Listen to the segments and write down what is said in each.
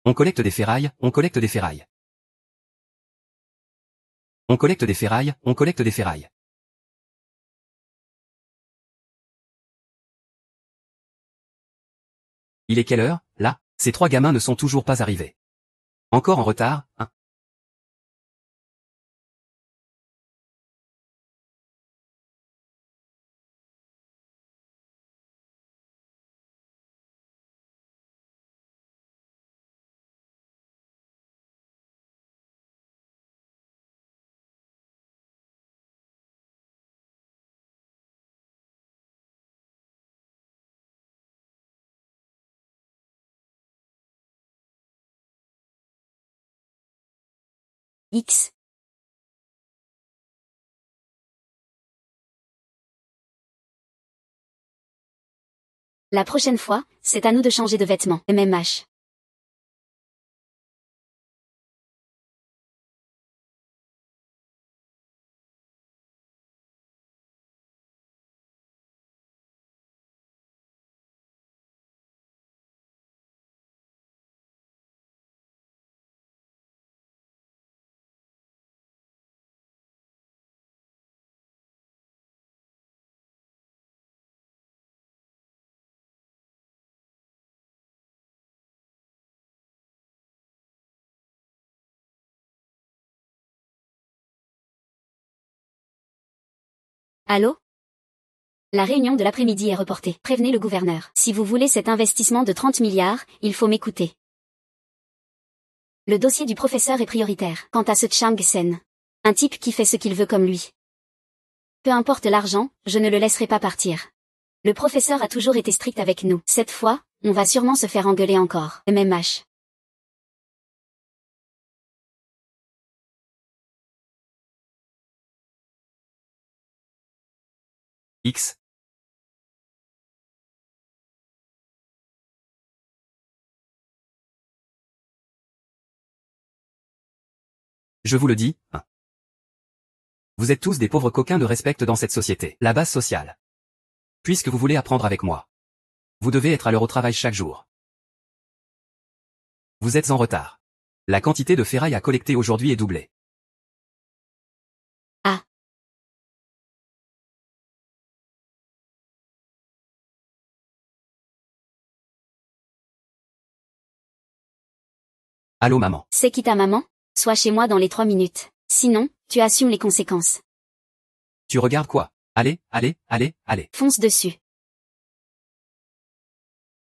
On collecte des ferrailles, on collecte des ferrailles. On collecte des ferrailles, on collecte des ferrailles. Il est quelle heure, là? Ces trois gamins ne sont toujours pas arrivés. Encore en retard, hein? X. La prochaine fois, c'est à nous de changer de vêtements. MMH. Allô? La réunion de l'après-midi est reportée. Prévenez le gouverneur. Si vous voulez cet investissement de 30 milliards, il faut m'écouter. Le dossier du professeur est prioritaire. Quant à ce Chang Sen, un type qui fait ce qu'il veut comme lui. Peu importe l'argent, je ne le laisserai pas partir. Le professeur a toujours été strict avec nous. Cette fois, on va sûrement se faire engueuler encore. MMH. X. Je vous le dis, hein. Vous êtes tous des pauvres coquins de respect dans cette société. La base sociale. Puisque vous voulez apprendre avec moi, vous devez être à l'heure au travail chaque jour. Vous êtes en retard. La quantité de ferraille à collecter aujourd'hui est doublée. Ah. Allô maman. C'est qui ta maman? Sois chez moi dans les 3 minutes. Sinon, tu assumes les conséquences. Tu regardes quoi? Allez, allez, allez, allez. Fonce dessus.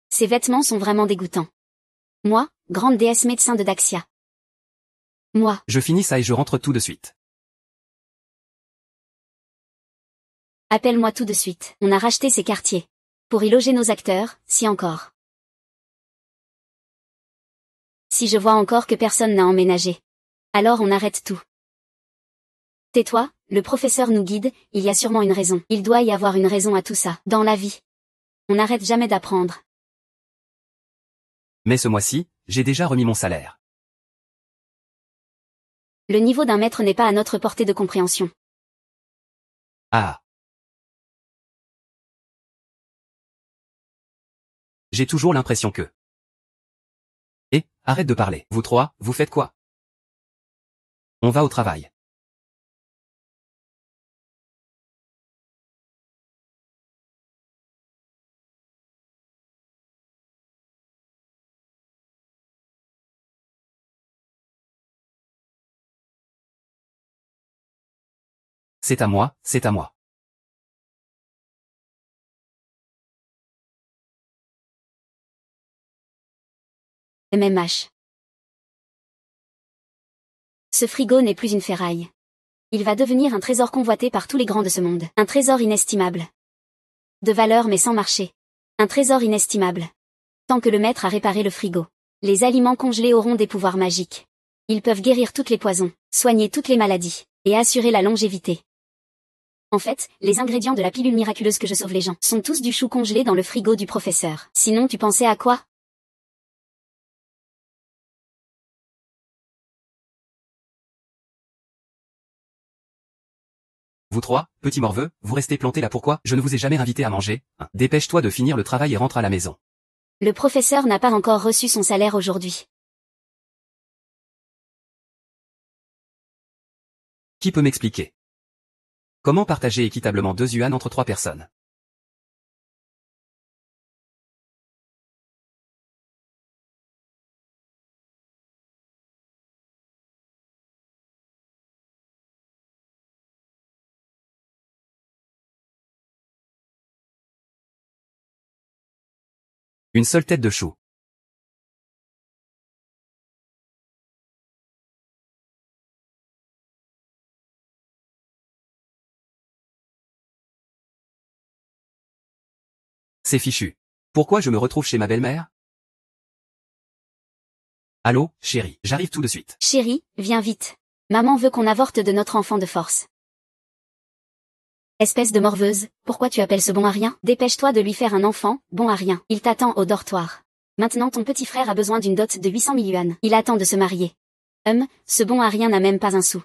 Ces vêtements sont vraiment dégoûtants. Moi, grande déesse médecin de Daxia. Moi. Je finis ça et je rentre tout de suite. Appelle-moi tout de suite. On a racheté ces quartiers. Pour y loger nos acteurs, si encore. Si je vois encore que personne n'a emménagé. Alors on arrête tout. Tais-toi, le professeur nous guide, il y a sûrement une raison. Il doit y avoir une raison à tout ça. Dans la vie. On n'arrête jamais d'apprendre. Mais ce mois-ci, j'ai déjà remis mon salaire. Le niveau d'un maître n'est pas à notre portée de compréhension. Ah. J'ai toujours l'impression que... Eh, arrête de parler. Vous trois, vous faites quoi? On va au travail. C'est à moi, c'est à moi. MMH. Ce frigo n'est plus une ferraille. Il va devenir un trésor convoité par tous les grands de ce monde. Un trésor inestimable. De valeur mais sans marché. Un trésor inestimable. Tant que le maître a réparé le frigo. Les aliments congelés auront des pouvoirs magiques. Ils peuvent guérir toutes les poisons, soigner toutes les maladies, et assurer la longévité. En fait, les ingrédients de la pilule miraculeuse que je sauve les gens sont tous du chou congelé dans le frigo du professeur. Sinon tu pensais à quoi? Vous trois, petits morveux, vous restez plantés là pourquoi? Je ne vous ai jamais invité à manger, hein. Dépêche-toi de finir le travail et rentre à la maison. Le professeur n'a pas encore reçu son salaire aujourd'hui. Qui peut m'expliquer? Comment partager équitablement 2 yuan entre 3 personnes? Une seule tête de chou. C'est fichu. Pourquoi je me retrouve chez ma belle-mère? Allô, chérie, j'arrive tout de suite. Chérie, viens vite. Maman veut qu'on avorte de notre enfant de force. Espèce de morveuse, pourquoi tu appelles ce bon à rien? Dépêche-toi de lui faire un enfant, bon à rien. Il t'attend au dortoir. Maintenant ton petit frère a besoin d'une dot de 800 000 yuan. Il attend de se marier. Ce bon à rien n'a même pas un sou.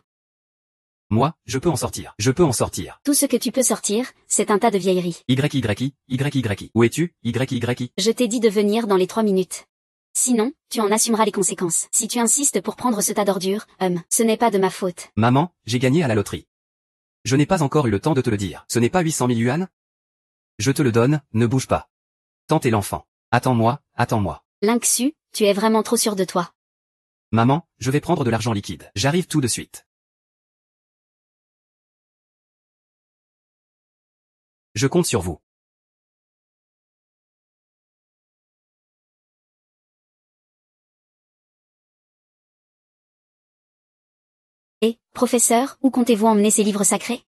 Moi, je peux en sortir. Je peux en sortir. Tout ce que tu peux sortir, c'est un tas de vieilleries. YYI. Où es-tu? YYI. Je t'ai dit de venir dans les 3 minutes. Sinon, tu en assumeras les conséquences. Si tu insistes pour prendre ce tas d'ordures, ce n'est pas de ma faute. Maman, j'ai gagné à la loterie. Je n'ai pas encore eu le temps de te le dire. Ce n'est pas 800 000 yuan? Je te le donne, ne bouge pas. Tant est l'enfant. Attends-moi, attends-moi. Lynxu, tu es vraiment trop sûr de toi. Maman, je vais prendre de l'argent liquide. J'arrive tout de suite. Je compte sur vous. Et, professeur, où comptez-vous emmener ces livres sacrés?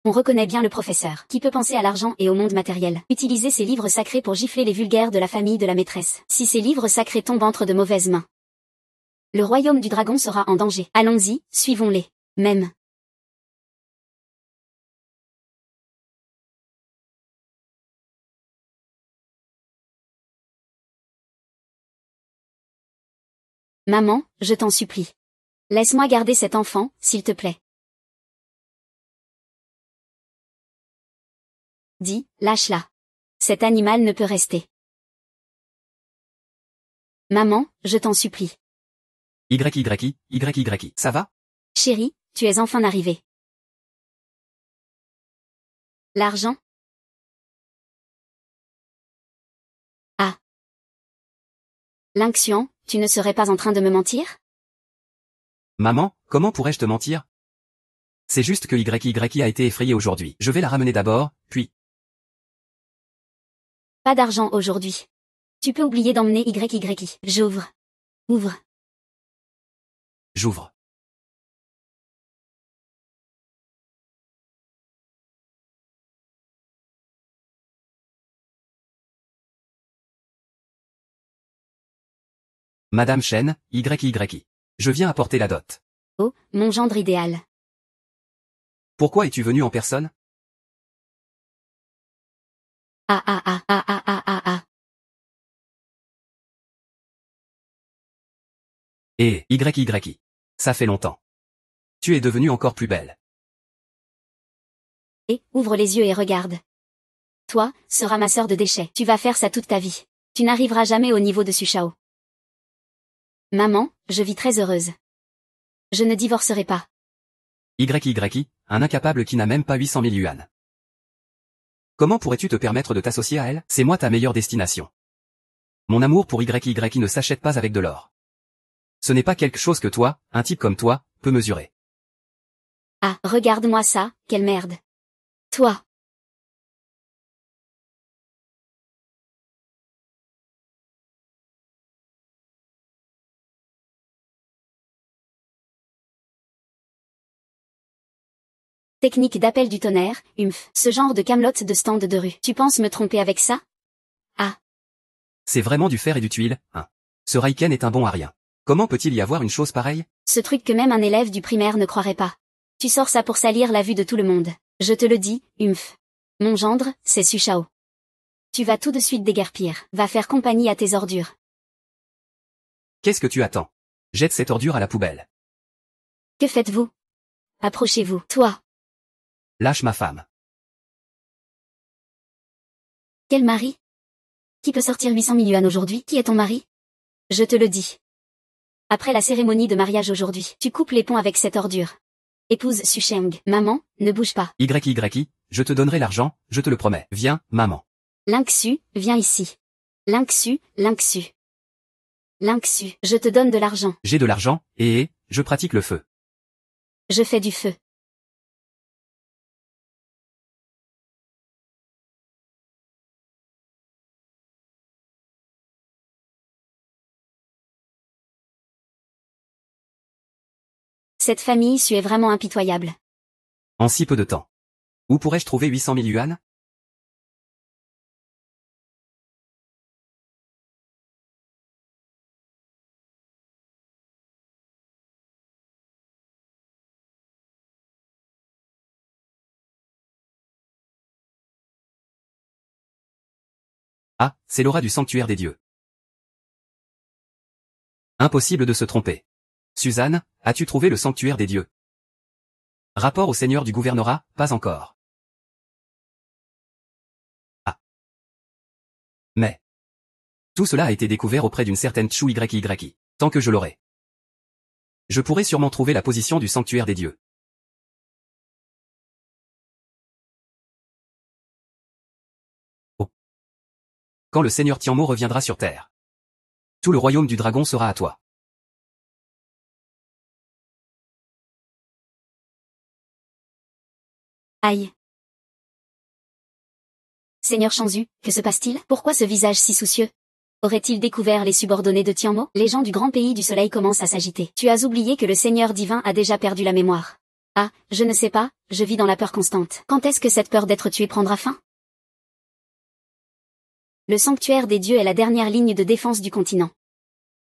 On reconnaît bien le professeur, qui peut penser à l'argent et au monde matériel. Utilisez ces livres sacrés pour gifler les vulgaires de la famille de la maîtresse. Si ces livres sacrés tombent entre de mauvaises mains, le royaume du dragon sera en danger. Allons-y, suivons-les. Même. Maman, je t'en supplie. Laisse-moi garder cet enfant, s'il te plaît. Dis, lâche-la. Cet animal ne peut rester. Maman, je t'en supplie. YYI. Ça va? Chérie, tu es enfin arrivée. L'argent? Ah. Lynxian, tu ne serais pas en train de me mentir? Maman, comment pourrais-je te mentir? C'est juste que YYI a été effrayée aujourd'hui. Je vais la ramener d'abord, puis... Pas d'argent aujourd'hui. Tu peux oublier d'emmener YYI. J'ouvre. Ouvre. J'ouvre. Madame Chen, YYI. Je viens apporter la dot. Oh, mon gendre idéal. Pourquoi es-tu venu en personne? Ah ah ah ah ah ah ah ah. Et YYI. Ça fait longtemps. Tu es devenue encore plus belle. Et, ouvre les yeux et regarde. Toi, ce ramasseur de déchets, tu vas faire ça toute ta vie. Tu n'arriveras jamais au niveau de Sushao. Maman, je vis très heureuse. Je ne divorcerai pas. YYI, un incapable qui n'a même pas 800 000 yuan. Comment pourrais-tu te permettre de t'associer à elle? C'est moi ta meilleure destination. Mon amour pour YYI ne s'achète pas avec de l'or. Ce n'est pas quelque chose que toi, un type comme toi, peut mesurer. Ah, regarde-moi ça, quelle merde. Toi. Technique d'appel du tonnerre, ce genre de camelote de stand de rue. Tu penses me tromper avec ça? Ah. C'est vraiment du fer et du tuile, hein. Ce Raiken est un bon à rien. Comment peut-il y avoir une chose pareille? Ce truc que même un élève du primaire ne croirait pas. Tu sors ça pour salir la vue de tout le monde. Je te le dis, Mon gendre, c'est Sushao. Tu vas tout de suite déguerpir. Va faire compagnie à tes ordures. Qu'est-ce que tu attends? Jette cette ordure à la poubelle. Que faites-vous? Approchez-vous. Toi. Lâche ma femme. Quel mari? Qui peut sortir 800 000 yuan aujourd'hui? Qui est ton mari? Je te le dis. Après la cérémonie de mariage aujourd'hui, tu coupes les ponts avec cette ordure. Épouse Su Sheng. Maman, ne bouge pas. YYI, je te donnerai l'argent, je te le promets. Viens, maman. Lingxu, viens ici. Lingxu, Lingxu. Lingxu, je te donne de l'argent. J'ai de l'argent, et je pratique le feu. Je fais du feu. Cette famille Su est vraiment impitoyable. En si peu de temps. Où pourrais-je trouver 800 000 yuan? Ah, c'est l'aura du sanctuaire des dieux. Impossible de se tromper. Suzanne, as-tu trouvé le sanctuaire des dieux? Rapport au seigneur du gouvernorat, pas encore. Ah. Mais. Tout cela a été découvert auprès d'une certaine Chu YYI. Tant que je l'aurai. Je pourrai sûrement trouver la position du sanctuaire des dieux. Oh. Quand le seigneur Tianmo reviendra sur Terre. Tout le royaume du dragon sera à toi. Aïe. Seigneur Shanzu, que se passe-t-il? Pourquoi ce visage si soucieux? Aurait-il découvert les subordonnés de Tianmo? Les gens du grand pays du soleil commencent à s'agiter. Tu as oublié que le Seigneur divin a déjà perdu la mémoire. Ah, je ne sais pas, je vis dans la peur constante. Quand est-ce que cette peur d'être tué prendra fin? Le sanctuaire des dieux est la dernière ligne de défense du continent.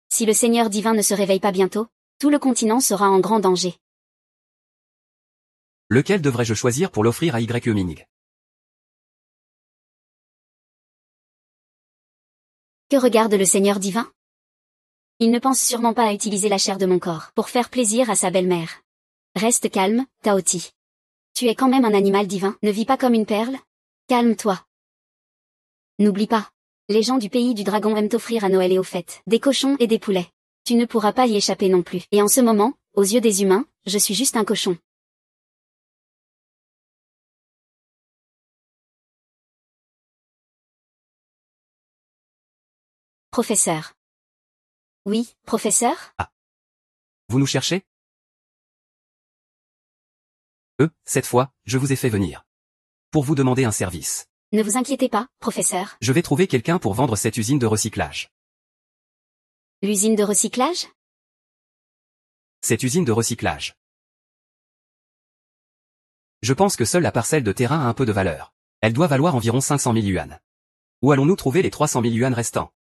Si le Seigneur divin ne se réveille pas bientôt, tout le continent sera en grand danger. Lequel devrais-je choisir pour l'offrir à YE-Ming? Que regarde le Seigneur divin? Il ne pense sûrement pas à utiliser la chair de mon corps pour faire plaisir à sa belle-mère. Reste calme, Taoti. Tu es quand même un animal divin, ne vis pas comme une perle? Calme-toi. N'oublie pas. Les gens du pays du dragon aiment t'offrir à Noël et aux fêtes des cochons et des poulets. Tu ne pourras pas y échapper non plus. Et en ce moment, aux yeux des humains, je suis juste un cochon. Professeur. Oui, professeur? Ah. Vous nous cherchez? Cette fois, je vous ai fait venir. Pour vous demander un service. Ne vous inquiétez pas, professeur. Je vais trouver quelqu'un pour vendre cette usine de recyclage. L'usine de recyclage? Cette usine de recyclage. Je pense que seule la parcelle de terrain a un peu de valeur. Elle doit valoir environ 500 000 yuan. Où allons-nous trouver les 300 000 yuan restants?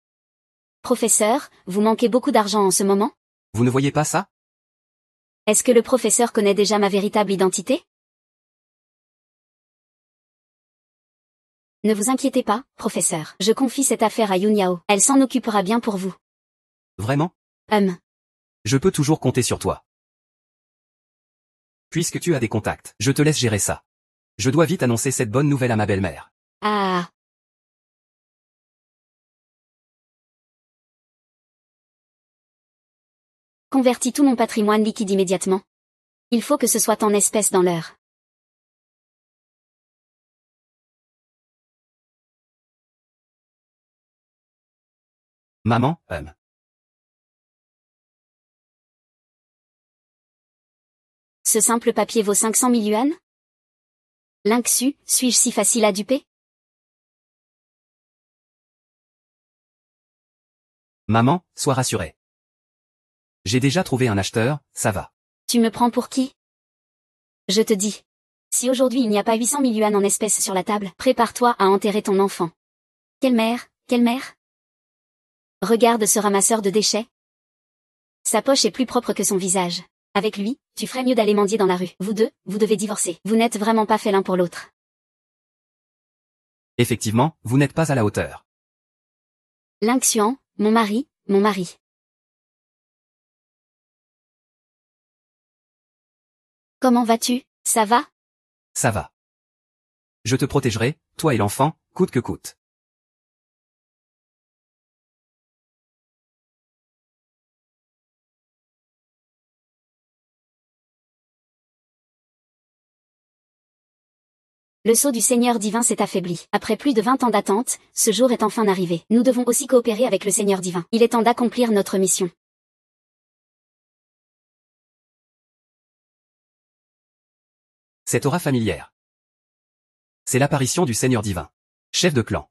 Professeur, vous manquez beaucoup d'argent en ce moment? Vous ne voyez pas ça? Est-ce que le professeur connaît déjà ma véritable identité? Ne vous inquiétez pas, professeur. Je confie cette affaire à Yun Yao. Elle s'en occupera bien pour vous. Vraiment? Je peux toujours compter sur toi. Puisque tu as des contacts, je te laisse gérer ça. Je dois vite annoncer cette bonne nouvelle à ma belle-mère. Ah. Convertis tout mon patrimoine liquide immédiatement. Il faut que ce soit en espèces dans l'heure. Maman, Ce simple papier vaut 500 000 yuan? Lingxu, suis-je si facile à duper? Maman, sois rassurée. J'ai déjà trouvé un acheteur, ça va. Tu me prends pour qui? Je te dis. Si aujourd'hui il n'y a pas 800 000 yuan en espèces sur la table, prépare-toi à enterrer ton enfant. Quelle mère? Quelle mère? Regarde ce ramasseur de déchets. Sa poche est plus propre que son visage. Avec lui, tu ferais mieux d'aller mendier dans la rue. Vous deux, vous devez divorcer. Vous n'êtes vraiment pas faits l'un pour l'autre. Effectivement, vous n'êtes pas à la hauteur. Lingxuan, mon mari, mon mari. Comment vas-tu? Ça va? Ça va. Je te protégerai, toi et l'enfant, coûte que coûte. Le sceau du Seigneur divin s'est affaibli. Après plus de 20 ans d'attente, ce jour est enfin arrivé. Nous devons aussi coopérer avec le Seigneur divin. Il est temps d'accomplir notre mission. Cette aura familière. C'est l'apparition du Seigneur divin. Chef de clan.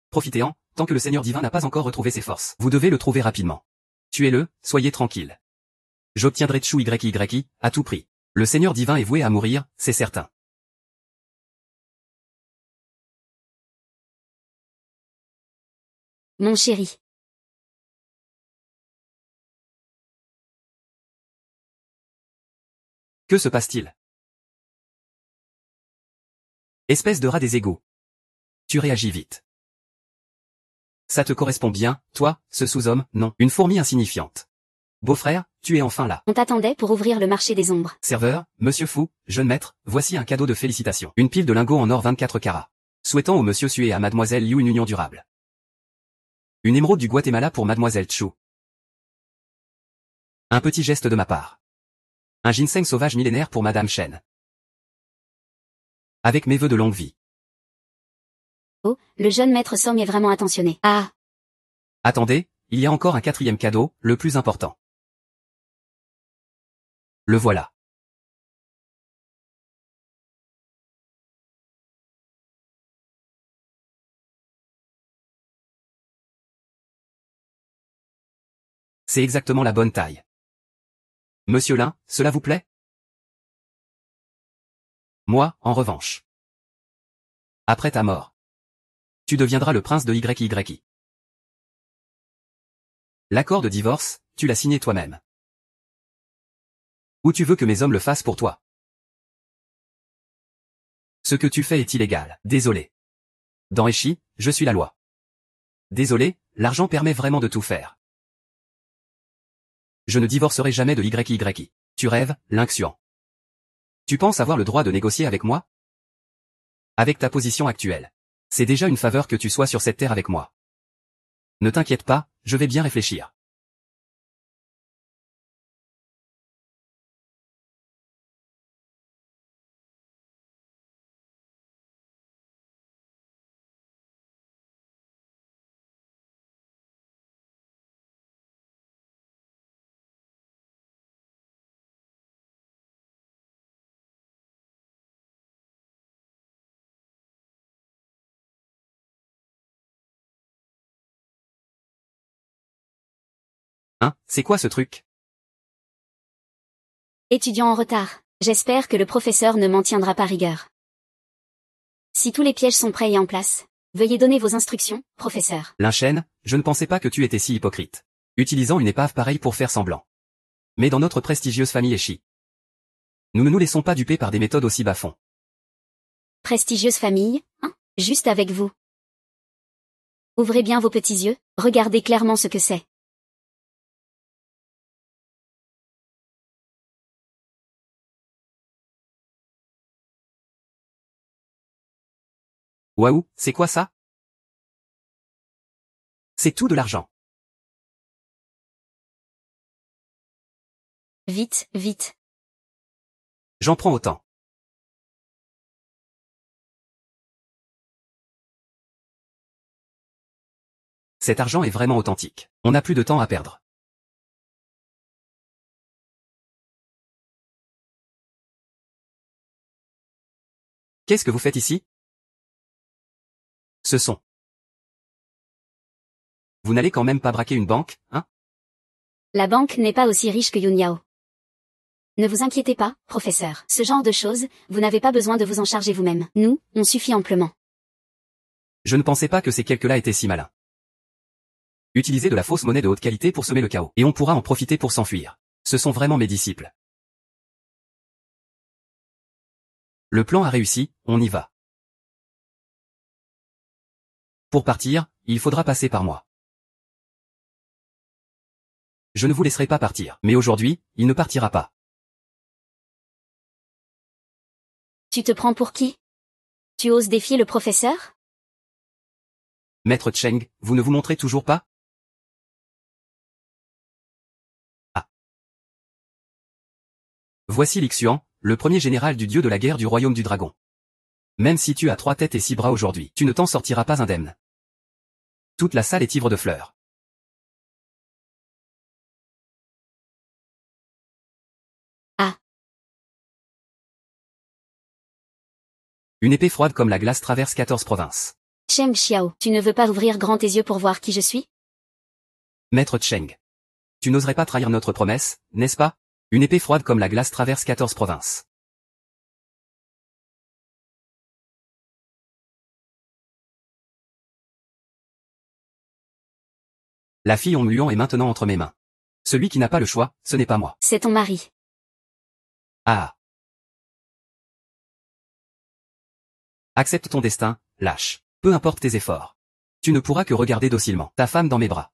Profitez-en, tant que le Seigneur divin n'a pas encore retrouvé ses forces. Vous devez le trouver rapidement. Tuez-le, soyez tranquille. J'obtiendrai Tchou YYI, à tout prix. Le Seigneur divin est voué à mourir, c'est certain. Mon chéri. Que se passe-t-il? Espèce de rat des égouts. Tu réagis vite. Ça te correspond bien, toi, ce sous-homme, non, une fourmi insignifiante. Beau-frère, tu es enfin là. On t'attendait pour ouvrir le marché des ombres. Serveur, monsieur fou, jeune maître, voici un cadeau de félicitations. Une pile de lingots en or 24 carats. Souhaitant au monsieur Sue et à mademoiselle Liu une union durable. Une émeraude du Guatemala pour mademoiselle Chu. Un petit geste de ma part. Un ginseng sauvage millénaire pour madame Chen. Avec mes vœux de longue vie. Oh, le jeune maître Song est vraiment attentionné. Ah! Attendez, il y a encore un quatrième cadeau, le plus important. Le voilà. C'est exactement la bonne taille. Monsieur Lin, cela vous plaît? Moi, en revanche. Après ta mort. Tu deviendras le prince de YYI. L'accord de divorce, tu l'as signé toi-même. Ou tu veux que mes hommes le fassent pour toi? Ce que tu fais est illégal, désolé. Dans Eshi, je suis la loi. Désolé, l'argent permet vraiment de tout faire. Je ne divorcerai jamais de YYI. Tu rêves, Lynxian. Tu penses avoir le droit de négocier avec moi? Avec ta position actuelle. C'est déjà une faveur que tu sois sur cette terre avec moi. Ne t'inquiète pas, je vais bien réfléchir. Hein, c'est quoi ce truc? Étudiant en retard. J'espère que le professeur ne m'en tiendra pas rigueur. Si tous les pièges sont prêts et en place, veuillez donner vos instructions, professeur. Lin-Chen, je ne pensais pas que tu étais si hypocrite. Utilisant une épave pareille pour faire semblant. Mais dans notre prestigieuse famille Eshi, nous ne nous laissons pas duper par des méthodes aussi bas-fonds. Prestigieuse famille, hein? Juste avec vous. Ouvrez bien vos petits yeux, regardez clairement ce que c'est. Waouh, c'est quoi ça? C'est tout de l'argent. Vite, vite. J'en prends autant. Cet argent est vraiment authentique. On n'a plus de temps à perdre. Qu'est-ce que vous faites ici? Ce sont. Vous n'allez quand même pas braquer une banque, hein? La banque n'est pas aussi riche que Yunyao. Ne vous inquiétez pas, professeur. Ce genre de choses, vous n'avez pas besoin de vous en charger vous-même. Nous, on suffit amplement. Je ne pensais pas que ces quelques-là étaient si malins. Utilisez de la fausse monnaie de haute qualité pour semer le chaos, et on pourra en profiter pour s'enfuir. Ce sont vraiment mes disciples. Le plan a réussi, on y va. Pour partir, il faudra passer par moi. Je ne vous laisserai pas partir, mais aujourd'hui, il ne partira pas. Tu te prends pour qui? Tu oses défier le professeur? Maître Cheng, vous ne vous montrez toujours pas? Ah. Voici Lixuan, le premier général du dieu de la guerre du royaume du dragon. Même si tu as 3 têtes et 6 bras aujourd'hui, tu ne t'en sortiras pas indemne. Toute la salle est ivre de fleurs. Ah. Une épée froide comme la glace traverse 14 provinces. Cheng Xiao, tu ne veux pas ouvrir grand tes yeux pour voir qui je suis? Maître Cheng. Tu n'oserais pas trahir notre promesse, n'est-ce pas? Une épée froide comme la glace traverse 14 provinces. La fille en lion est maintenant entre mes mains. Celui qui n'a pas le choix, ce n'est pas moi. C'est ton mari. Ah. Accepte ton destin, lâche. Peu importe tes efforts. Tu ne pourras que regarder docilement ta femme dans mes bras.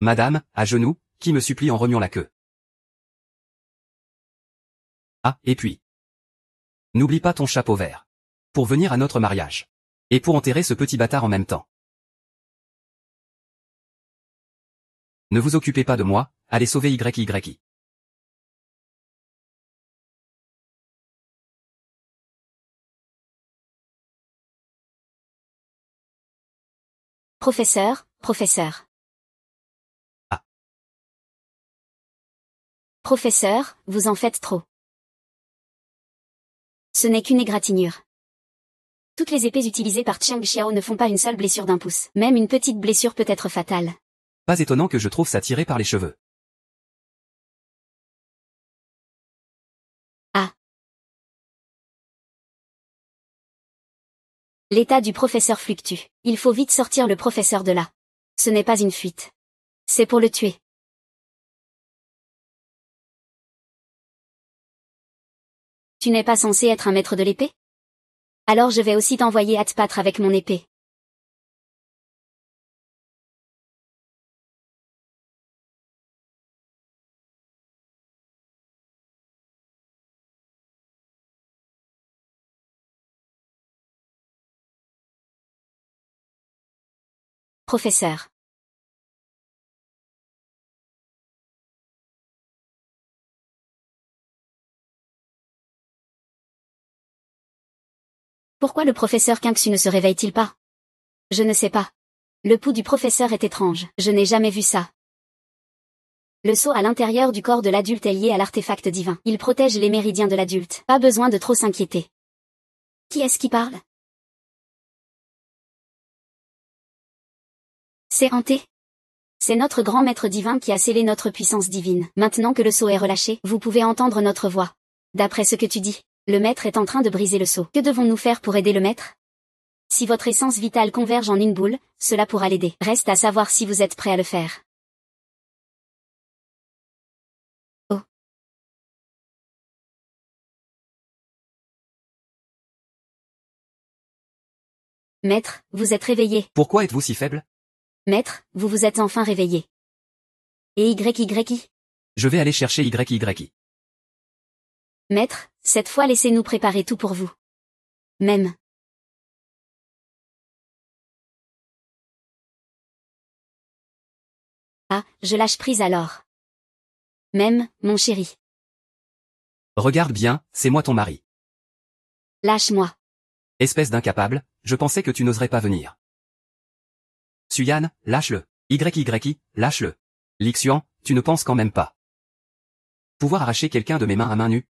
Madame, à genoux, qui me supplie en remuant la queue. Ah, et puis. N'oublie pas ton chapeau vert. Pour venir à notre mariage. Et pour enterrer ce petit bâtard en même temps. Ne vous occupez pas de moi, allez sauver YYI. Professeur, professeur. Ah. Professeur, vous en faites trop. Ce n'est qu'une égratignure. Toutes les épées utilisées par Cheng Xiao ne font pas une seule blessure d'1 pouce. Même une petite blessure peut être fatale. Pas étonnant que je trouve ça tiré par les cheveux. Ah. L'état du professeur fluctue. Il faut vite sortir le professeur de là. Ce n'est pas une fuite. C'est pour le tuer. Tu n'es pas censé être un maître de l'épée? Alors je vais aussi t'envoyer à te battre avec mon épée. Professeur. Pourquoi le professeur Qiangxu ne se réveille-t-il pas? Je ne sais pas. Le pouls du professeur est étrange, je n'ai jamais vu ça. Le sceau à l'intérieur du corps de l'adulte est lié à l'artefact divin. Il protège les méridiens de l'adulte. Pas besoin de trop s'inquiéter. Qui est-ce qui parle? C'est hanté. C'est notre grand maître divin qui a scellé notre puissance divine. Maintenant que le sceau est relâché, vous pouvez entendre notre voix. D'après ce que tu dis, le maître est en train de briser le sceau. Que devons-nous faire pour aider le maître? Si votre essence vitale converge en une boule, cela pourra l'aider. Reste à savoir si vous êtes prêt à le faire. Oh. Maître, vous êtes réveillé. Pourquoi êtes-vous si faible? Maître, vous vous êtes enfin réveillé. Et YYI? Je vais aller chercher YYI. Maître, cette fois laissez-nous préparer tout pour vous. Même. Ah, je lâche prise alors. Même, mon chéri. Regarde bien, c'est moi ton mari. Lâche-moi. Espèce d'incapable, je pensais que tu n'oserais pas venir. Suyan, lâche-le. YYI, lâche-le. Lixian, tu ne penses quand même pas. Pouvoir arracher quelqu'un de mes mains à main nue?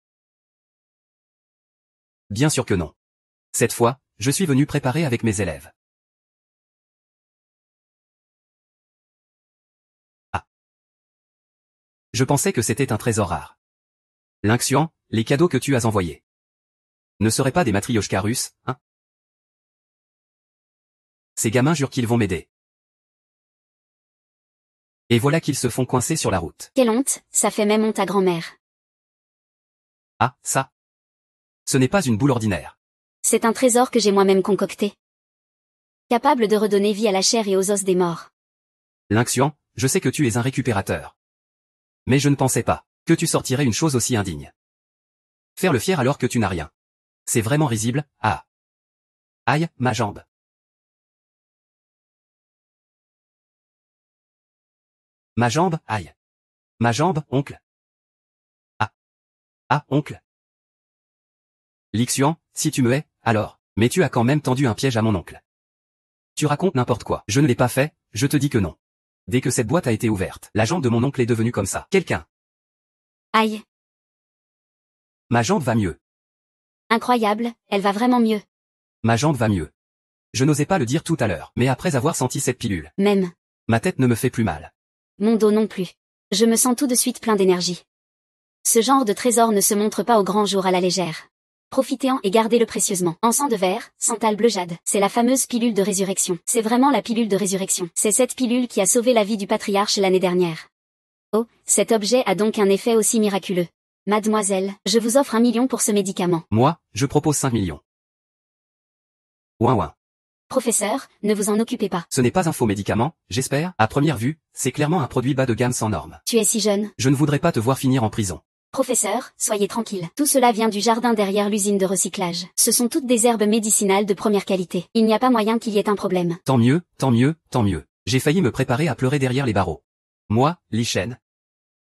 Bien sûr que non. Cette fois, je suis venu préparer avec mes élèves. Ah. Je pensais que c'était un trésor rare. Lynxian, les cadeaux que tu as envoyés ne seraient pas des matrioshkas russes, hein? Ces gamins jurent qu'ils vont m'aider. Et voilà qu'ils se font coincer sur la route. Quelle honte, ça fait même honte à grand-mère. Ah, ça. Ce n'est pas une boule ordinaire. C'est un trésor que j'ai moi-même concocté. Capable de redonner vie à la chair et aux os des morts. Lynxian, je sais que tu es un récupérateur. Mais je ne pensais pas que tu sortirais une chose aussi indigne. Faire le fier alors que tu n'as rien. C'est vraiment risible, ah. Aïe, ma jambe. Ma jambe, aïe. Ma jambe, oncle. Ah. Ah, oncle. Lixian, si tu me hais, alors. Mais tu as quand même tendu un piège à mon oncle. Tu racontes n'importe quoi. Je ne l'ai pas fait, je te dis que non. Dès que cette boîte a été ouverte, la jambe de mon oncle est devenue comme ça. Quelqu'un. Aïe. Ma jambe va mieux. Incroyable, elle va vraiment mieux. Ma jambe va mieux. Je n'osais pas le dire tout à l'heure, mais après avoir senti cette pilule, Même. ma tête ne me fait plus mal. Mon dos non plus. Je me sens tout de suite plein d'énergie. Ce genre de trésor ne se montre pas au grand jour à la légère. Profitez-en et gardez-le précieusement. Encens de verre, santal bleu jade. C'est la fameuse pilule de résurrection. C'est vraiment la pilule de résurrection. C'est cette pilule qui a sauvé la vie du patriarche l'année dernière. Oh, cet objet a donc un effet aussi miraculeux. Mademoiselle, je vous offre 1 million pour ce médicament. Moi, je propose 5 millions. Ouin ouin. Professeur, ne vous en occupez pas. Ce n'est pas un faux médicament, j'espère. À première vue, c'est clairement un produit bas de gamme sans normes. Tu es si jeune. Je ne voudrais pas te voir finir en prison. Professeur, soyez tranquille. Tout cela vient du jardin derrière l'usine de recyclage. Ce sont toutes des herbes médicinales de première qualité. Il n'y a pas moyen qu'il y ait un problème. Tant mieux, tant mieux, tant mieux. J'ai failli me préparer à pleurer derrière les barreaux. Moi, Lichen.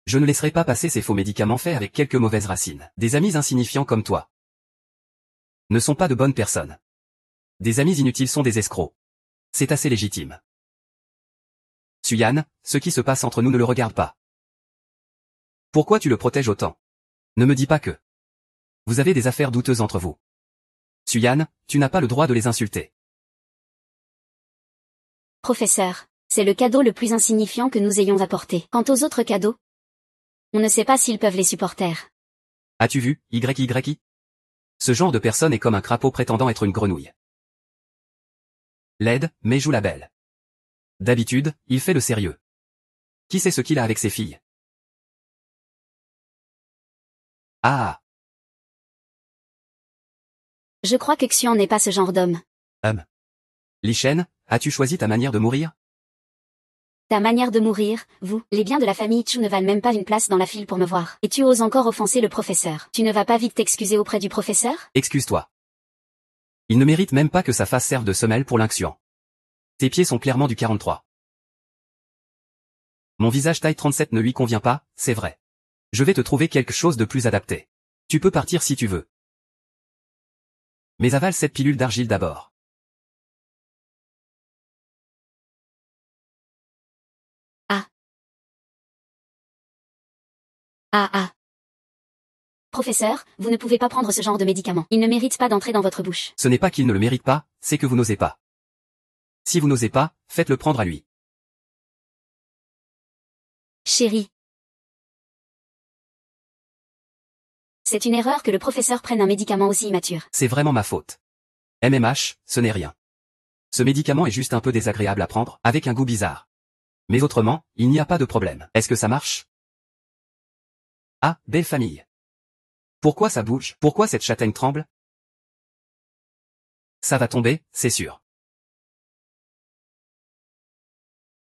Je ne laisserai pas passer ces faux médicaments faits avec quelques mauvaises racines. Des amis insignifiants comme toi ne sont pas de bonnes personnes. Des amis inutiles sont des escrocs. C'est assez légitime. Suyan, ce qui se passe entre nous ne le regarde pas. Pourquoi tu le protèges autant? Ne me dis pas que vous avez des affaires douteuses entre vous. Suyan, tu n'as pas le droit de les insulter. Professeur, c'est le cadeau le plus insignifiant que nous ayons apporté. Quant aux autres cadeaux, on ne sait pas s'ils peuvent les supporter. As-tu vu, YYI? Ce genre de personne est comme un crapaud prétendant être une grenouille. Laide, mais joue la belle. D'habitude, il fait le sérieux. Qui sait ce qu'il a avec ses filles? Ah. Je crois que Xian n'est pas ce genre d'homme. Lichen, as-tu choisi ta manière de mourir? Ta manière de mourir, vous, les biens de la famille Chu ne valent même pas une place dans la file pour me voir. Et tu oses encore offenser le professeur. Tu ne vas pas vite t'excuser auprès du professeur? Excuse-toi. Il ne mérite même pas que sa face serve de semelle pour l'incluant. Tes pieds sont clairement du 43. Mon visage taille 37 ne lui convient pas, c'est vrai. Je vais te trouver quelque chose de plus adapté. Tu peux partir si tu veux. Mais avale cette pilule d'argile d'abord. Ah. Professeur, vous ne pouvez pas prendre ce genre de médicament. Il ne mérite pas d'entrer dans votre bouche. Ce n'est pas qu'il ne le mérite pas, c'est que vous n'osez pas. Si vous n'osez pas, faites-le prendre à lui. Chérie. C'est une erreur que le professeur prenne un médicament aussi immature. C'est vraiment ma faute. MMH, ce n'est rien. Ce médicament est juste un peu désagréable à prendre, avec un goût bizarre. Mais autrement, il n'y a pas de problème. Est-ce que ça marche? Ah, belle famille. Pourquoi ça bouge? Pourquoi cette châtaigne tremble? Ça va tomber, c'est sûr.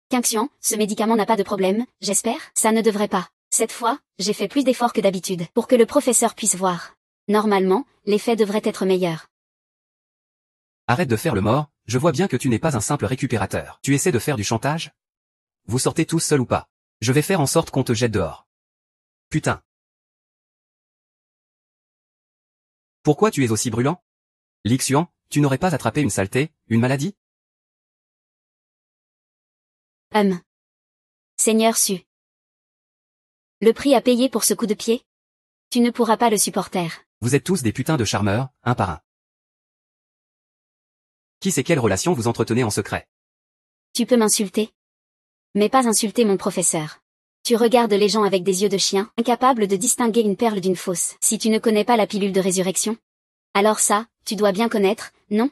Quinxian, ce médicament n'a pas de problème, j'espère? Ça ne devrait pas. Cette fois, j'ai fait plus d'efforts que d'habitude, pour que le professeur puisse voir. Normalement, l'effet devrait être meilleur. Arrête de faire le mort, je vois bien que tu n'es pas un simple récupérateur. Tu essaies de faire du chantage? Vous sortez tous seuls ou pas? Je vais faire en sorte qu'on te jette dehors. Putain. Pourquoi tu es aussi brûlant? Lixian, tu n'aurais pas attrapé une saleté, une maladie? Seigneur Su. Le prix à payer pour ce coup de pied? Tu ne pourras pas le supporter. Vous êtes tous des putains de charmeurs, un par un. Qui sait quelle relation vous entretenez en secret? Tu peux m'insulter? Mais pas insulter mon professeur. Tu regardes les gens avec des yeux de chien, incapable de distinguer une perle d'une fausse. Si tu ne connais pas la pilule de résurrection? Alors ça, tu dois bien connaître, non?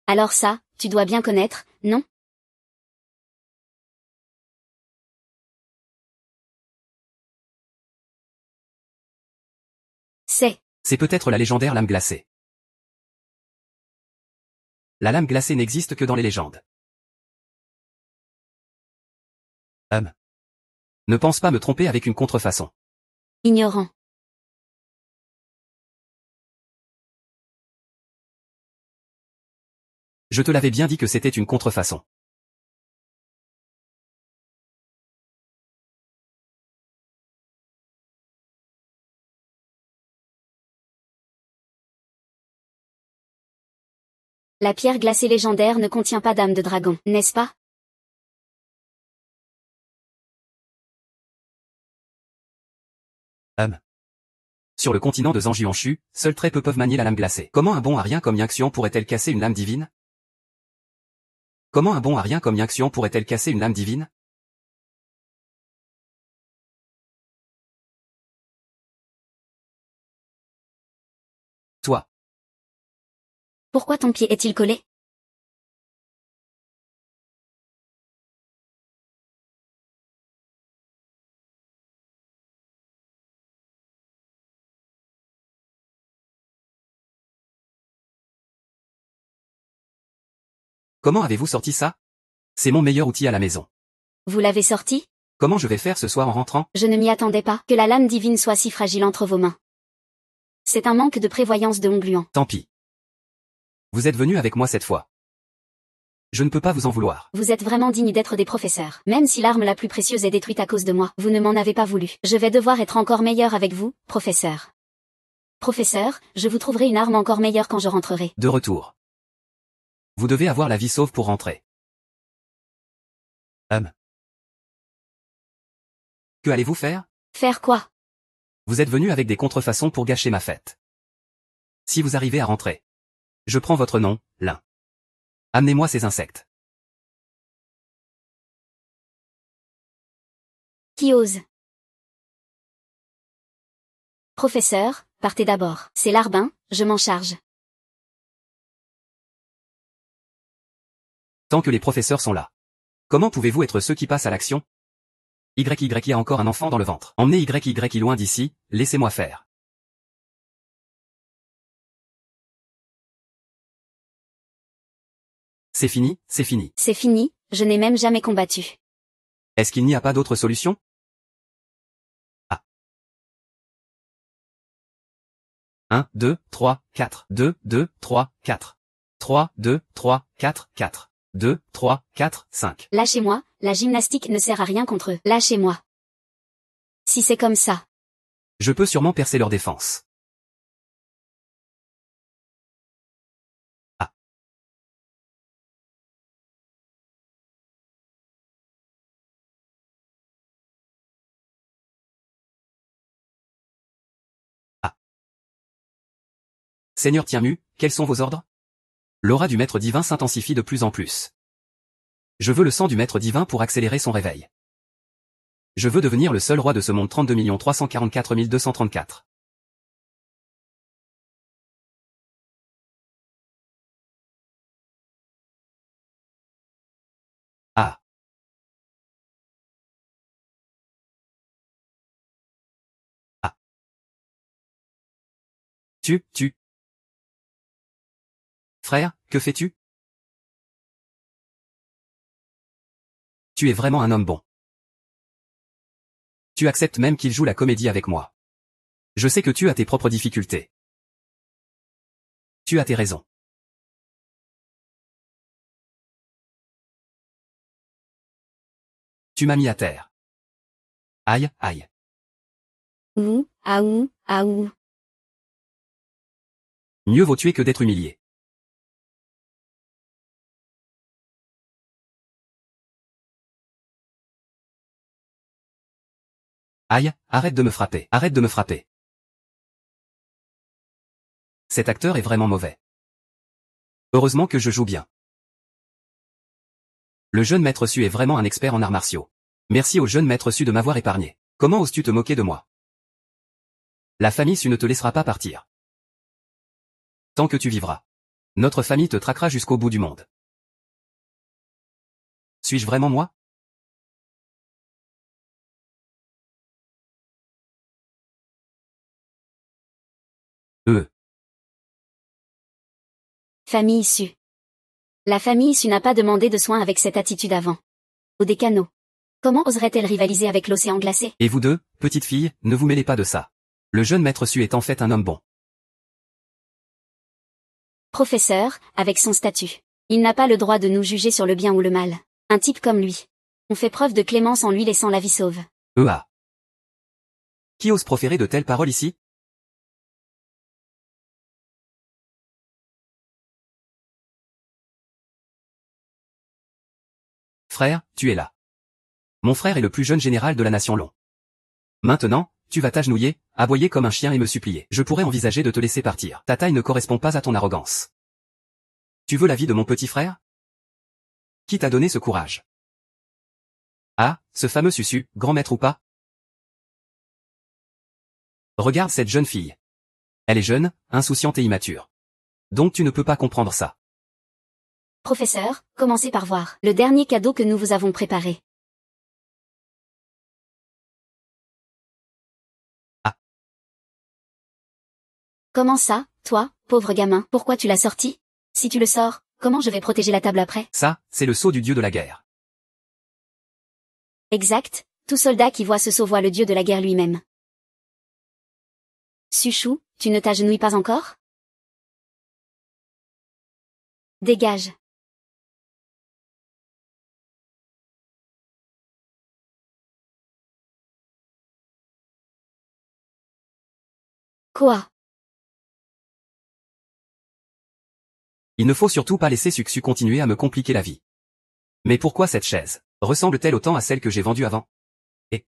Alors ça, tu dois bien connaître, non? C'est peut-être la légendaire lame glacée. La lame glacée n'existe que dans les légendes. Ne pense pas me tromper avec une contrefaçon. Ignorant. Je te l'avais bien dit que c'était une contrefaçon. La pierre glacée légendaire ne contient pas d'âme de dragon, n'est-ce pas? Sur le continent de Zanjianshu, seuls très peu peuvent manier la lame glacée. Comment un bon arien comme Yingxian pourrait-elle casser une lame divine? Comment un bon arien comme Yingxian pourrait-elle casser une lame divine? Toi. Pourquoi ton pied est-il collé? Comment avez-vous sorti ça? C'est mon meilleur outil à la maison. Vous l'avez sorti? Comment je vais faire ce soir en rentrant? Je ne m'y attendais pas, que la lame divine soit si fragile entre vos mains. C'est un manque de prévoyance de Hongluan. Tant pis. Vous êtes venu avec moi cette fois. Je ne peux pas vous en vouloir. Vous êtes vraiment digne d'être des professeurs. Même si l'arme la plus précieuse est détruite à cause de moi, vous ne m'en avez pas voulu. Je vais devoir être encore meilleur avec vous, professeur. Professeur, je vous trouverai une arme encore meilleure quand je rentrerai. De retour. Vous devez avoir la vie sauve pour rentrer. Que allez-vous faire? Faire quoi? Vous êtes venu avec des contrefaçons pour gâcher ma fête. Si vous arrivez à rentrer, je prends votre nom, l'un. Amenez-moi ces insectes. Qui ose? Professeur, partez d'abord. C'est Larbin, je m'en charge. Tant que les professeurs sont là. Comment pouvez-vous être ceux qui passent à l'action? Y a encore un enfant dans le ventre. Emmenez Y loin d'ici, laissez-moi faire. C'est fini, c'est fini. C'est fini, je n'ai même jamais combattu. Est-ce qu'il n'y a pas d'autre solution? Ah. 1, 2, 3, 4. 2, 2, 3, 4. 3, 2, 3, 4, 4. 2, 3, 4, 5. Lâchez-moi, la gymnastique ne sert à rien contre eux. Lâchez-moi. Si c'est comme ça. Je peux sûrement percer leur défense. Ah. Ah. Seigneur Tienmu, quels sont vos ordres? L'aura du maître divin s'intensifie de plus en plus. Je veux le sang du maître divin pour accélérer son réveil. Je veux devenir le seul roi de ce monde. 32 344 234. Ah. Ah. Tu. Frère, que fais-tu? Tu es vraiment un homme bon. Tu acceptes même qu'il joue la comédie avec moi. Je sais que tu as tes propres difficultés. Tu as tes raisons. Tu m'as mis à terre. Aïe, aïe. Ouh, aou, aou. Mieux vaut tuer que d'être humilié. Aïe, arrête de me frapper. Arrête de me frapper. Cet acteur est vraiment mauvais. Heureusement que je joue bien. Le jeune maître Su est vraiment un expert en arts martiaux. Merci au jeune maître Su de m'avoir épargné. Comment oses-tu te moquer de moi? La famille Su ne te laissera pas partir. Tant que tu vivras. Notre famille te traquera jusqu'au bout du monde. Suis-je vraiment moi? Famille issue. La famille issue n'a pas demandé de soins avec cette attitude avant. Au décano. Comment oserait-elle rivaliser avec l'océan glacé? Et vous deux, petites filles, ne vous mêlez pas de ça. Le jeune maître Su est en fait un homme bon. Professeur, avec son statut. Il n'a pas le droit de nous juger sur le bien ou le mal. Un type comme lui. On fait preuve de clémence en lui laissant la vie sauve. Ah. Qui ose proférer de telles paroles ici? Frère, tu es là. Mon frère est le plus jeune général de la nation Long. Maintenant, tu vas t'agenouiller, aboyer comme un chien et me supplier. Je pourrais envisager de te laisser partir. Ta taille ne correspond pas à ton arrogance. Tu veux la vie de mon petit frère? Qui t'a donné ce courage? Ah, ce fameux Susu, grand maître ou pas? Regarde cette jeune fille. Elle est jeune, insouciante et immature. Donc tu ne peux pas comprendre ça. Professeur, commencez par voir le dernier cadeau que nous vous avons préparé. Ah. Comment ça, toi, pauvre gamin, pourquoi tu l'as sorti? Si tu le sors, comment je vais protéger la table après? Ça, c'est le sceau du dieu de la guerre. Exact, tout soldat qui voit ce sceau voit le dieu de la guerre lui-même. Suchou, tu ne t'agenouilles pas encore? Dégage. Quoi? Il ne faut surtout pas laisser Suxu continuer à me compliquer la vie. Mais pourquoi cette chaise ressemble-t-elle autant à celle que j'ai vendue avant? Et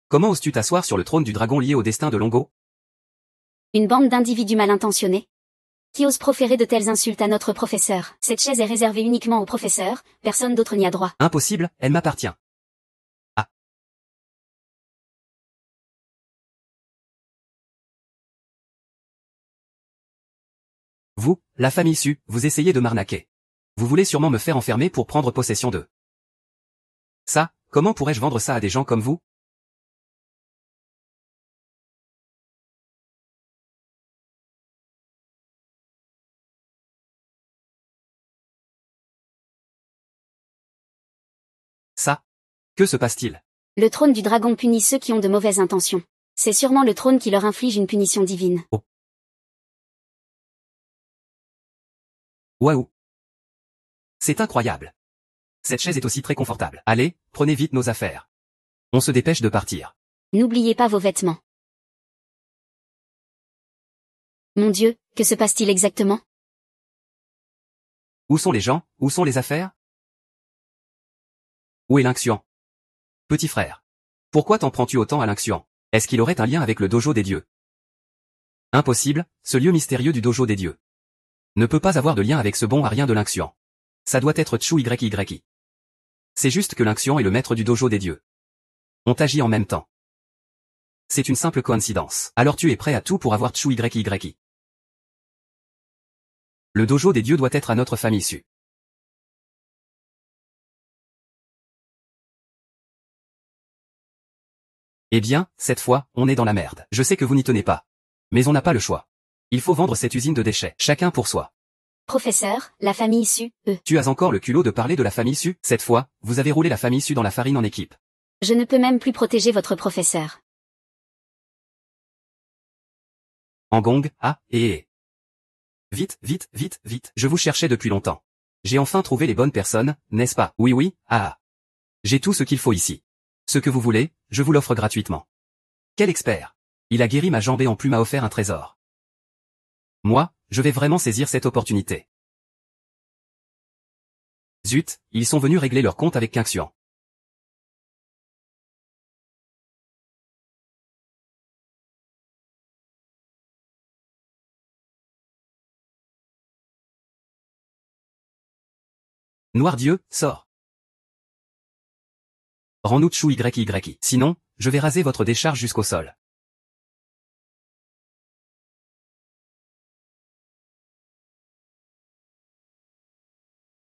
comment oses-tu t'asseoir sur le trône du dragon lié au destin de Longo? Une bande d'individus mal intentionnés qui osent proférer de telles insultes à notre professeur. Cette chaise est réservée uniquement au professeur, personne d'autre n'y a droit. Impossible, elle m'appartient. Ah. Vous, la famille Su, vous essayez de m'arnaquer. Vous voulez sûrement me faire enfermer pour prendre possession d'eux. Ça, comment pourrais-je vendre ça à des gens comme vous? Ça? Que se passe-t-il? Le trône du dragon punit ceux qui ont de mauvaises intentions. C'est sûrement le trône qui leur inflige une punition divine. Oh. Waouh. C'est incroyable. Cette chaise est aussi très confortable. Allez, prenez vite nos affaires. On se dépêche de partir. N'oubliez pas vos vêtements. Mon Dieu, que se passe-t-il exactement? Où sont les gens? Où sont les affaires? Où est l'Inxuan? Petit frère. Pourquoi t'en prends-tu autant à l'Inxuan? Est-ce qu'il aurait un lien avec le dojo des dieux? Impossible, ce lieu mystérieux du dojo des dieux ne peut pas avoir de lien avec ce bon à rien de l'Inxuan. Ça doit être Tchou YY. C'est juste que l'Inxuan est le maître du dojo des dieux. On agit en même temps. C'est une simple coïncidence. Alors tu es prêt à tout pour avoir Tchou YY. Le dojo des dieux doit être à notre famille Su. Eh bien, cette fois, on est dans la merde. Je sais que vous n'y tenez pas. Mais on n'a pas le choix. Il faut vendre cette usine de déchets, chacun pour soi. Professeur, la famille Su, Tu as encore le culot de parler de la famille Su? Cette fois, vous avez roulé la famille Su dans la farine en équipe. Je ne peux même plus protéger votre professeur. En gong, ah, et. Vite, vite, vite, vite, je vous cherchais depuis longtemps. J'ai enfin trouvé les bonnes personnes, n'est-ce pas? Oui, oui, ah. J'ai tout ce qu'il faut ici. Ce que vous voulez, je vous l'offre gratuitement. Quel expert! Il a guéri ma jambe et en plus m'a offert un trésor. Moi, je vais vraiment saisir cette opportunité. Zut, ils sont venus régler leur compte avec Qingxuan. Noir Dieu, sors. Rends-nous Tchou YY. Sinon, je vais raser votre décharge jusqu'au sol.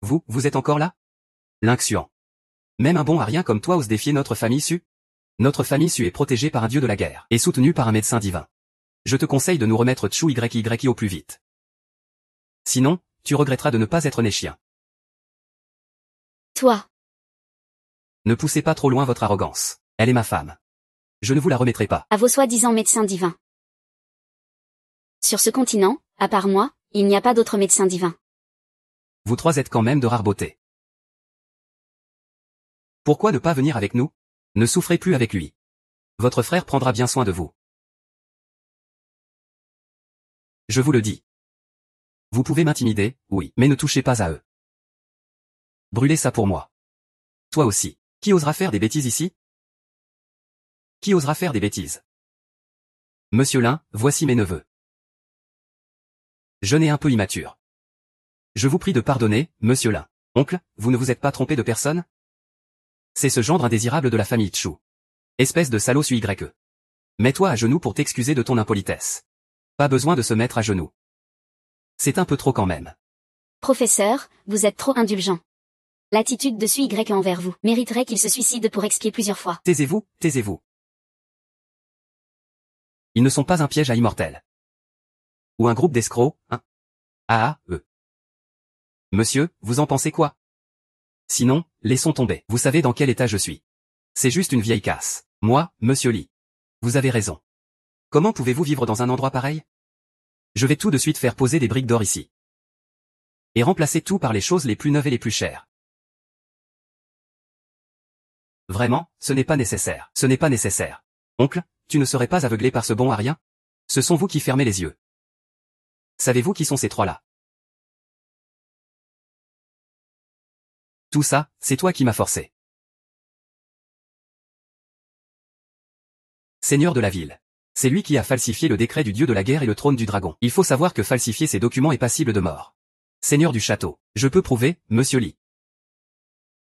Vous êtes encore là? L'Inxuan. Même un bon à rien comme toi ose défier notre famille Su? Notre famille Su est protégée par un dieu de la guerre, et soutenue par un médecin divin. Je te conseille de nous remettre Tchou YY au plus vite. Sinon, tu regretteras de ne pas être né chien. Toi. Ne poussez pas trop loin votre arrogance. Elle est ma femme. Je ne vous la remettrai pas. À vos soi-disant médecins divins. Sur ce continent, à part moi, il n'y a pas d'autre médecin divin. Vous trois êtes quand même de rare beauté. Pourquoi ne pas venir avec nous? Ne souffrez plus avec lui. Votre frère prendra bien soin de vous. Je vous le dis. Vous pouvez m'intimider, oui, mais ne touchez pas à eux. Brûlez ça pour moi. Toi aussi. Qui osera faire des bêtises ici? Qui osera faire des bêtises? Monsieur Lin, voici mes neveux. Jeune et un peu immature. Je vous prie de pardonner, monsieur Lin. Oncle, vous ne vous êtes pas trompé de personne? C'est ce gendre indésirable de la famille Chu. Espèce de salaud suis YE. Mets-toi à genoux pour t'excuser de ton impolitesse. Pas besoin de se mettre à genoux. C'est un peu trop quand même. Professeur, vous êtes trop indulgent. L'attitude de Sui Y envers vous mériterait qu'il se suicide pour expier plusieurs fois. Taisez-vous, taisez-vous. Ils ne sont pas un piège à immortels. Ou un groupe d'escrocs, hein? Monsieur, vous en pensez quoi? Sinon, laissons tomber. Vous savez dans quel état je suis. C'est juste une vieille casse. Moi, monsieur Lee. Vous avez raison. Comment pouvez-vous vivre dans un endroit pareil? Je vais tout de suite faire poser des briques d'or ici. Et remplacer tout par les choses les plus neuves et les plus chères. Vraiment, ce n'est pas nécessaire. Ce n'est pas nécessaire. Oncle, tu ne serais pas aveuglé par ce bon à rien? Ce sont vous qui fermez les yeux. Savez-vous qui sont ces trois-là? Tout ça, c'est toi qui m'as forcé. Seigneur de la ville. C'est lui qui a falsifié le décret du dieu de la guerre et le trône du dragon. Il faut savoir que falsifier ces documents est passible de mort. Seigneur du château. Je peux prouver, monsieur Lee,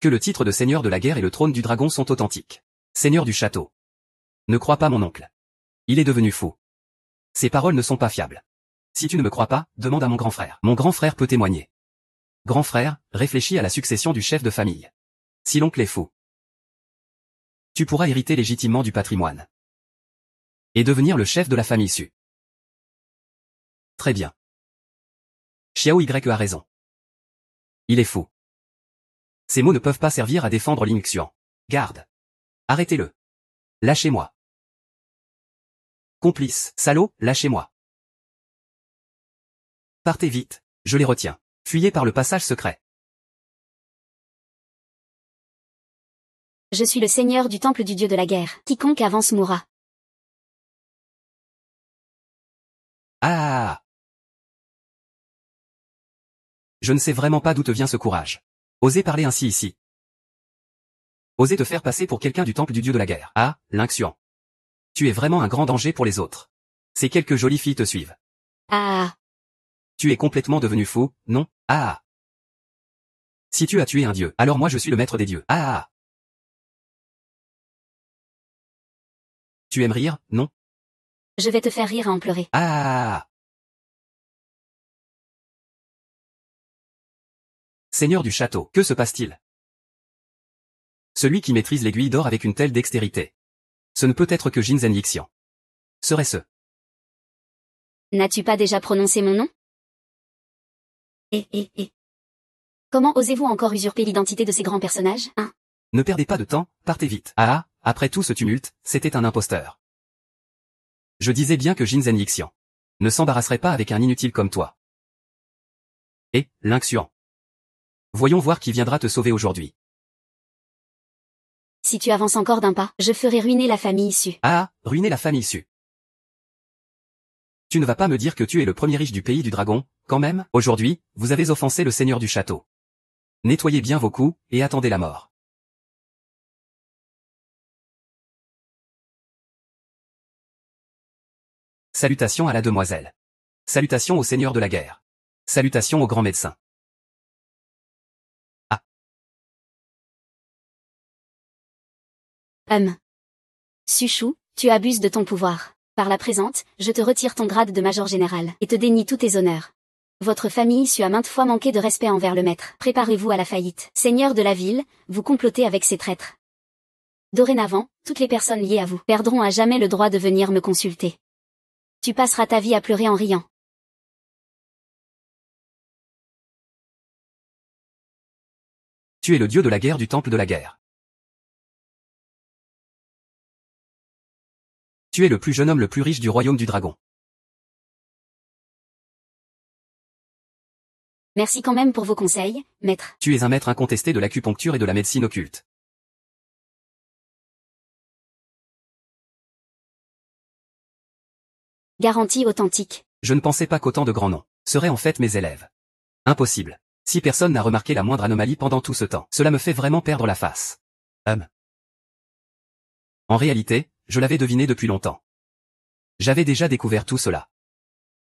que le titre de seigneur de la guerre et le trône du dragon sont authentiques. Seigneur du château. Ne crois pas mon oncle. Il est devenu fou. Ses paroles ne sont pas fiables. Si tu ne me crois pas, demande à mon grand frère. Mon grand frère peut témoigner. Grand frère, réfléchis à la succession du chef de famille. Si l'oncle est fou, tu pourras hériter légitimement du patrimoine. Et devenir le chef de la famille Su. Très bien. Xiao Y a raison. Il est fou. Ces mots ne peuvent pas servir à défendre Ling Xuan. Garde. Arrêtez-le. Lâchez-moi. Complice, salaud, lâchez-moi. Partez vite, je les retiens. Fuyez par le passage secret. Je suis le seigneur du temple du dieu de la guerre. Quiconque avance mourra. Ah. Je ne sais vraiment pas d'où te vient ce courage. Osez parler ainsi ici. Osez te faire passer pour quelqu'un du temple du dieu de la guerre. Ah, Ling Xuan. Tu es vraiment un grand danger pour les autres. Ces quelques jolies filles te suivent. Ah. Tu es complètement devenu fou, non? Ah. Si tu as tué un dieu, alors moi je suis le maître des dieux. Ah. Tu aimes rire, non? Je vais te faire rire à en pleurer. Ah. Seigneur du château, que se passe-t-il? Celui qui maîtrise l'aiguille d'or avec une telle dextérité. Ce ne peut être que Jinzen Yixian. Serait-ce? N'as-tu pas déjà prononcé mon nom? Comment osez-vous encore usurper l'identité de ces grands personnages, hein? Ne perdez pas de temps, partez vite. Ah, après tout ce tumulte, c'était un imposteur. Je disais bien que Jinzen Yixian ne s'embarrasserait pas avec un inutile comme toi. Et, Ling Xuan. Voyons voir qui viendra te sauver aujourd'hui. Si tu avances encore d'un pas, je ferai ruiner la famille Su. Ah, ruiner la famille Su. Tu ne vas pas me dire que tu es le premier riche du pays du dragon, quand même? Aujourd'hui, vous avez offensé le seigneur du château. Nettoyez bien vos coups, et attendez la mort. Salutations à la demoiselle. Salutations au seigneur de la guerre. Salutations au grand médecin. Ah. Sushu, tu abuses de ton pouvoir. Par la présente, je te retire ton grade de major général, et te dénie tous tes honneurs. Votre famille Su a maintes fois manqué de respect envers le maître. Préparez-vous à la faillite. Seigneur de la ville, vous complotez avec ces traîtres. Dorénavant, toutes les personnes liées à vous perdront à jamais le droit de venir me consulter. Tu passeras ta vie à pleurer en riant. Tu es le dieu de la guerre du temple de la guerre. Tu es le plus jeune homme le plus riche du royaume du dragon. Merci quand même pour vos conseils, maître. Tu es un maître incontesté de l'acupuncture et de la médecine occulte. Garantie authentique. Je ne pensais pas qu'autant de grands noms seraient en fait mes élèves. Impossible. Si personne n'a remarqué la moindre anomalie pendant tout ce temps, cela me fait vraiment perdre la face. En réalité, je l'avais deviné depuis longtemps. J'avais déjà découvert tout cela.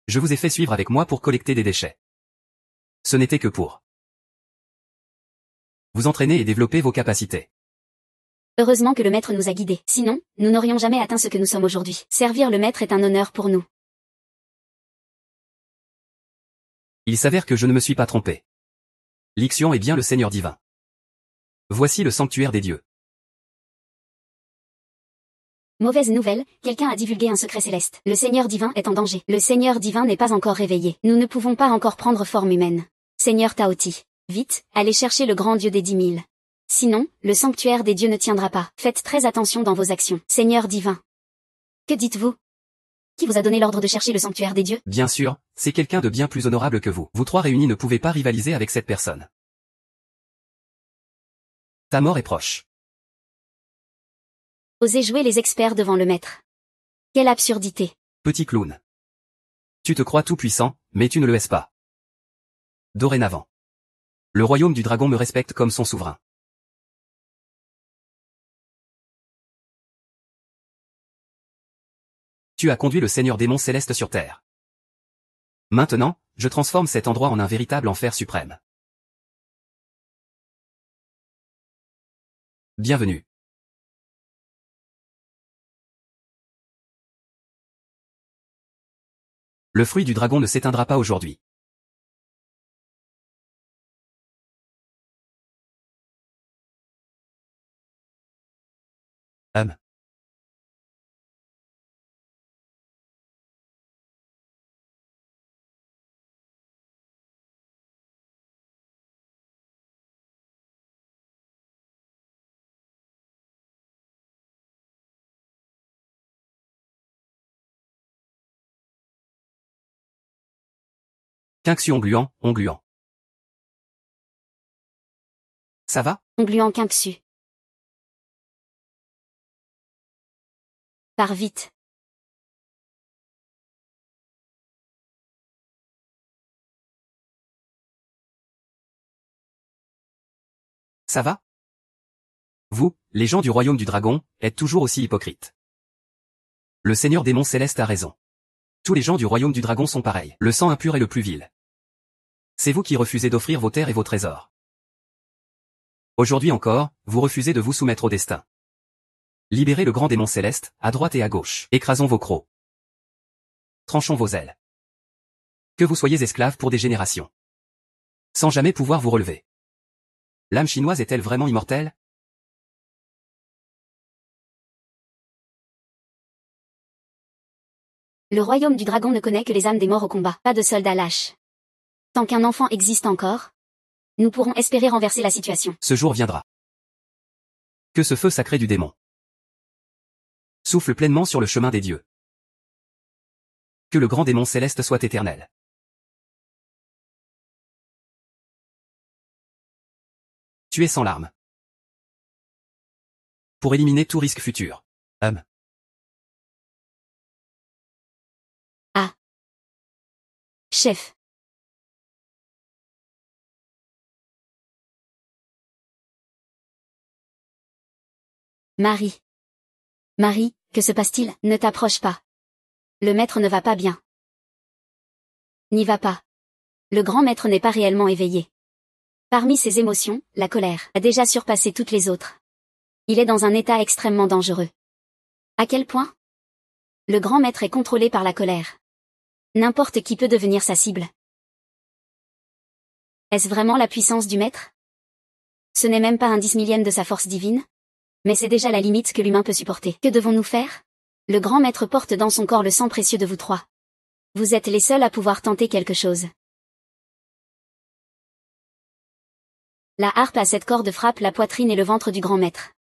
Je vous ai fait suivre avec moi pour collecter des déchets. Ce n'était que pour vous entraîner et développer vos capacités. Heureusement que le maître nous a guidés. Sinon, nous n'aurions jamais atteint ce que nous sommes aujourd'hui. Servir le maître est un honneur pour nous. Il s'avère que je ne me suis pas trompé. L'ixion est bien le Seigneur divin. Voici le sanctuaire des dieux. Mauvaise nouvelle, quelqu'un a divulgué un secret céleste. Le Seigneur divin est en danger. Le Seigneur divin n'est pas encore réveillé. Nous ne pouvons pas encore prendre forme humaine. Seigneur Taoti. Vite, allez chercher le grand dieu des 10 000. Sinon, le sanctuaire des dieux ne tiendra pas. Faites très attention dans vos actions. Seigneur divin. Que dites-vous? Qui vous a donné l'ordre de chercher le sanctuaire des dieux? Bien sûr, c'est quelqu'un de bien plus honorable que vous. Vous trois réunis ne pouvez pas rivaliser avec cette personne. Ta mort est proche. Osez jouer les experts devant le maître. Quelle absurdité. Petit clown. Tu te crois tout puissant, mais tu ne le es pas. Dorénavant. Le royaume du dragon me respecte comme son souverain. Tu as conduit le Seigneur démon céleste sur terre. Maintenant, je transforme cet endroit en un véritable enfer suprême. Bienvenue. Le fruit du dragon ne s'éteindra pas aujourd'hui. Quinxu ongluant, ongluant. Ça va? Ongluant Quinxu. Pars vite. Ça va? Vous, les gens du royaume du dragon, êtes toujours aussi hypocrites. Le Seigneur démon céleste a raison. Tous les gens du royaume du dragon sont pareils. Le sang impur est le plus vil. C'est vous qui refusez d'offrir vos terres et vos trésors. Aujourd'hui encore, vous refusez de vous soumettre au destin. Libérez le grand démon céleste, à droite et à gauche. Écrasons vos crocs. Tranchons vos ailes. Que vous soyez esclaves pour des générations. Sans jamais pouvoir vous relever. L'âme chinoise est-elle vraiment immortelle? Le royaume du dragon ne connaît que les âmes des morts au combat, pas de soldats lâches. Tant qu'un enfant existe encore, nous pourrons espérer renverser la situation. Ce jour viendra. Que ce feu sacré du démon souffle pleinement sur le chemin des dieux. Que le grand démon céleste soit éternel. Tuer sans larmes. Pour éliminer tout risque futur. Ah. Chef. Marie. Marie, que se passe-t-il? Ne t'approche pas. Le maître ne va pas bien. N'y va pas. Le grand maître n'est pas réellement éveillé. Parmi ses émotions, la colère a déjà surpassé toutes les autres. Il est dans un état extrêmement dangereux. À quel point? Le grand maître est contrôlé par la colère. N'importe qui peut devenir sa cible. Est-ce vraiment la puissance du maître? Ce n'est même pas un 10 000e de sa force divine? Mais c'est déjà la limite que l'humain peut supporter. Que devons-nous faire? Le grand maître porte dans son corps le sang précieux de vous trois. Vous êtes les seuls à pouvoir tenter quelque chose. La harpe à 7 cordes frappe la poitrine et le ventre du grand maître.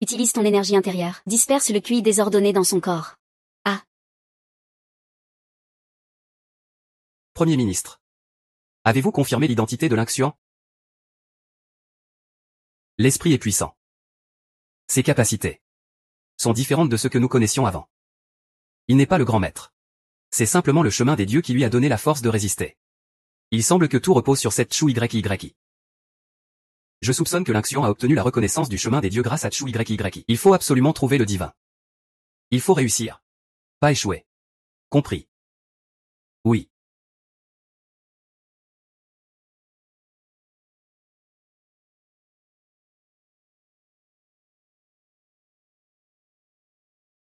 Utilise ton énergie intérieure. Disperse le QI désordonné dans son corps. Ah. Premier ministre. Avez-vous confirmé l'identité de l'Inxian? L'esprit est puissant. Ses capacités sont différentes de ce que nous connaissions avant. Il n'est pas le grand maître. C'est simplement le chemin des dieux qui lui a donné la force de résister. Il semble que tout repose sur cette Chou YYI. Je soupçonne que l'Inxian a obtenu la reconnaissance du chemin des dieux grâce à Chou YYI. Il faut absolument trouver le divin. Il faut réussir. Pas échouer. Compris. Oui.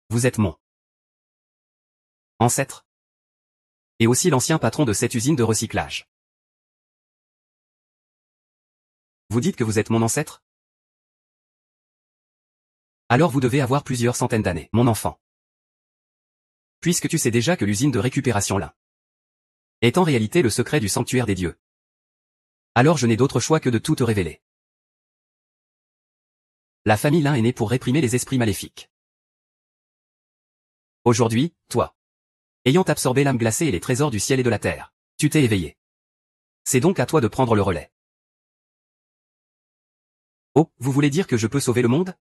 Vous êtes mon ancêtre. Et aussi l'ancien patron de cette usine de recyclage. Vous dites que vous êtes mon ancêtre? Alors vous devez avoir plusieurs centaines d'années, mon enfant. Puisque tu sais déjà que l'usine de récupération là est en réalité le secret du sanctuaire des dieux. Alors je n'ai d'autre choix que de tout te révéler. La famille Lin est née pour réprimer les esprits maléfiques. Aujourd'hui, toi, ayant absorbé l'âme glacée et les trésors du ciel et de la terre, tu t'es éveillé. C'est donc à toi de prendre le relais. Oh, vous voulez dire que je peux sauver le monde?